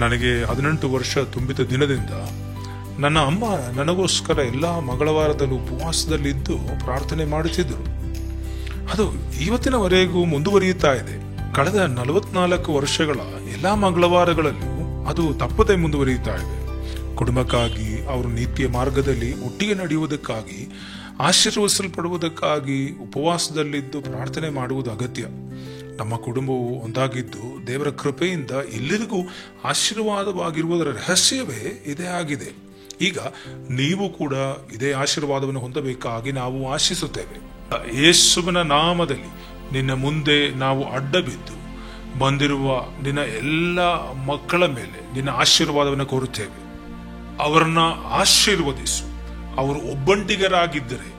ನನಗೆ 18 ವರ್ಷ ತುಂಬಿದ ದಿನದಿಂದ ನನ್ನ ಅಮ್ಮ ನನಗೋಸ್ಕರ ಎಲ್ಲ ಮಂಗಳವಾರದಲ್ಲೂ ಉಪವಾಸದಲ್ಲಿದ್ದು ಪ್ರಾರ್ಥನೆ ಮಾಡುತ್ತಿದ್ದರು. ಅದು ಇವತ್ತಿನವರೆಗೂ ಮುಂದುವರಿಯುತ್ತಾ ಇದೆ. ಕಳೆದ 44 ವರ್ಷಗಳ ಎಲ್ಲಾ ಮಂಗಳವಾರಗಳಲ್ಲೂ ಅದು ತಪ್ಪದೆ ಮುಂದುವರಿಯುತ್ತಾ ಇದೆ. ಕುಟುಂಬಕ್ಕಾಗಿ, ಅವರು ನೀತಿಯ ಮಾರ್ಗದಲ್ಲಿ ಒಟ್ಟಿಗೆ ನಡೆಯುವುದಕ್ಕಾಗಿ, ಆಶೀರ್ವದಿಸಲ್ಪಡುವುದಕ್ಕಾಗಿ ಉಪವಾಸದಲ್ಲಿದ್ದು ಪ್ರಾರ್ಥನೆ ಮಾಡುವುದು ಅಗತ್ಯ. ನಮ್ಮ ಕುಟುಂಬವು ಒಂದಾಗಿದ್ದು ದೇವರ ಕೃಪೆಯಿಂದ ಎಲ್ಲರಿಗೂ ಆಶೀರ್ವಾದವಾಗಿರುವುದರ ರಹಸ್ಯವೇ ಇದೇ ಆಗಿದೆ. ಈಗ ನೀವು ಕೂಡ ಇದೇ ಆಶೀರ್ವಾದವನ್ನು ಹೊಂದಬೇಕಾಗಿ ನಾವು ಆಶಿಸುತ್ತೇವೆ. ಯೇಸುವಿನ ನಾಮದಲ್ಲಿ ನಿನ್ನ ಮುಂದೆ ನಾವು ಅಡ್ಡ ಬಿದ್ದು ಬಂದಿರುವ ನಿನ್ನ ಎಲ್ಲ ಮಕ್ಕಳ ಮೇಲೆ ನಿನ್ನ ಆಶೀರ್ವಾದವನ್ನು ಕೋರುತ್ತೇವೆ. ಅವರನ್ನ ಆಶೀರ್ವದಿಸು. ಅವರು ಒಬ್ಬಂಟಿಗರಾಗಿದ್ದರೆ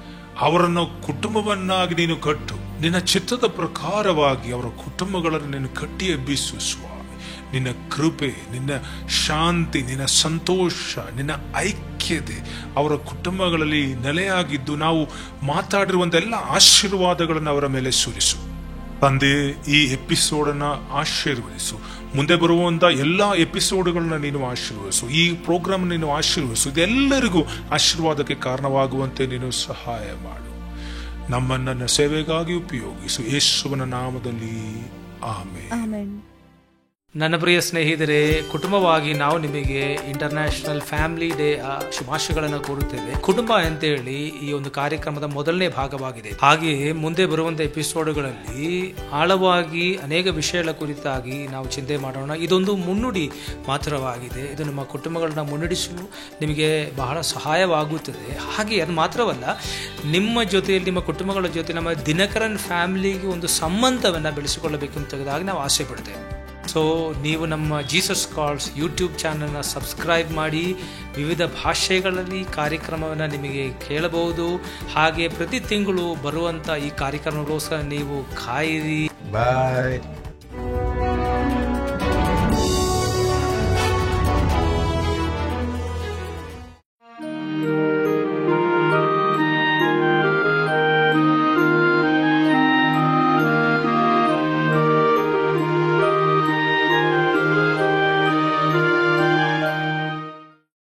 ಅವರನ್ನು ಕುಟುಂಬವನ್ನಾಗಿ ನೀನು ಕಟ್ಟು. ನಿನ್ನ ಚಿತ್ತದ ಪ್ರಕಾರವಾಗಿ ಅವರ ಕುಟುಂಬಗಳನ್ನು ನೀನು ಕಟ್ಟಿ ಎಬ್ಬಿಸು ಸ್ವಾಮಿ. ನಿನ್ನ ಕೃಪೆ, ನಿನ್ನ ಶಾಂತಿ, ನಿನ್ನ ಸಂತೋಷ, ನಿನ್ನ ಐಕ್ಯತೆ ಅವರ ಕುಟುಂಬಗಳಲ್ಲಿ ನೆಲೆಯಾಗಿದ್ದು ನಾವು ಮಾತಾಡಿರುವಂತ ಎಲ್ಲ ಆಶೀರ್ವಾದಗಳನ್ನು ಅವರ ಮೇಲೆ ಸುರಿಸು. ತಂದೆ, ಈ ಎಪಿಸೋಡನ್ನ ಆಶೀರ್ವದಿಸು. ಮುಂದೆ ಬರುವಂತ ಎಲ್ಲಾ ಎಪಿಸೋಡ್ಗಳನ್ನ ನೀನು ಆಶೀರ್ವದಿಸು. ಈ ಪ್ರೋಗ್ರಾಮ್ ನೀನು ಆಶೀರ್ವದಿಸು. ಇದೆಲ್ಲರಿಗೂ ಆಶೀರ್ವಾದಕ್ಕೆ ಕಾರಣವಾಗುವಂತೆ ನೀನು ಸಹಾಯ ಮಾಡು. ನಮ್ಮನ್ನ ಸೇವೆಗಾಗಿ ಉಪಯೋಗಿಸು. ಯೇಸುವಿನ ನಾಮದಲ್ಲಿ ಆಮೆನ್. ನನ್ನ ಪ್ರಿಯ ಸ್ನೇಹಿತರೆ, ಕುಟುಂಬವಾಗಿ ನಾವು ನಿಮಗೆ ಇಂಟರ್ನ್ಯಾಷನಲ್ ಫ್ಯಾಮಿಲಿ ಡೇ ಶುಭಾಶಯಗಳನ್ನು ಕೋರುತ್ತೇವೆ. ಕುಟುಂಬ ಅಂತೇಳಿ ಈ ಒಂದು ಕಾರ್ಯಕ್ರಮದ ಮೊದಲನೇ ಭಾಗವಾಗಿದೆ. ಹಾಗೆಯೇ ಮುಂದೆ ಬರುವಂತ ಎಪಿಸೋಡ್ಗಳಲ್ಲಿ ಆಳವಾಗಿ ಅನೇಕ ವಿಷಯಗಳ ಕುರಿತಾಗಿ ನಾವು ಚಿಂತೆ ಮಾಡೋಣ. ಇದೊಂದು ಮುನ್ನುಡಿ ಮಾತ್ರವಾಗಿದೆ. ಇದು ನಮ್ಮ ಕುಟುಂಬಗಳನ್ನ ಮುನ್ನಡೆಸಲು ನಿಮಗೆ ಬಹಳ ಸಹಾಯವಾಗುತ್ತದೆ. ಹಾಗೆ ಅದು ಮಾತ್ರವಲ್ಲ, ನಿಮ್ಮ ಜೊತೆಯಲ್ಲಿ, ನಿಮ್ಮ ಕುಟುಂಬಗಳ ಜೊತೆ ನಮ್ಮ ದಿನಕರನ್ ಫ್ಯಾಮಿಲಿಗೆ ಒಂದು ಸಂಬಂಧವನ್ನು ಬೆಳೆಸಿಕೊಳ್ಳಬೇಕೆಂಬುದಾಗಿ ನಾವು ಆಸೆ ಪಡ್ತೇವೆ. ಸೊ ನೀವು ನಮ್ಮ ಜೀಸಸ್ ಕಾಲ್ಸ್ ಯೂಟ್ಯೂಬ್ ಚಾನಲ್ನ ಸಬ್ಸ್ಕ್ರೈಬ್ ಮಾಡಿ ವಿವಿಧ ಭಾಷೆಗಳಲ್ಲಿ ಕಾರ್ಯಕ್ರಮವನ್ನು ನಿಮಗೆ ಕೇಳಬಹುದು. ಹಾಗೆ ಪ್ರತಿ ತಿಂಗಳು ಬರುವಂಥ ಈ ಕಾರ್ಯಕ್ರಮಗೋಸ್ಕರ ನೀವು ಕಾಯಿರಿ. ಬಾಯ್.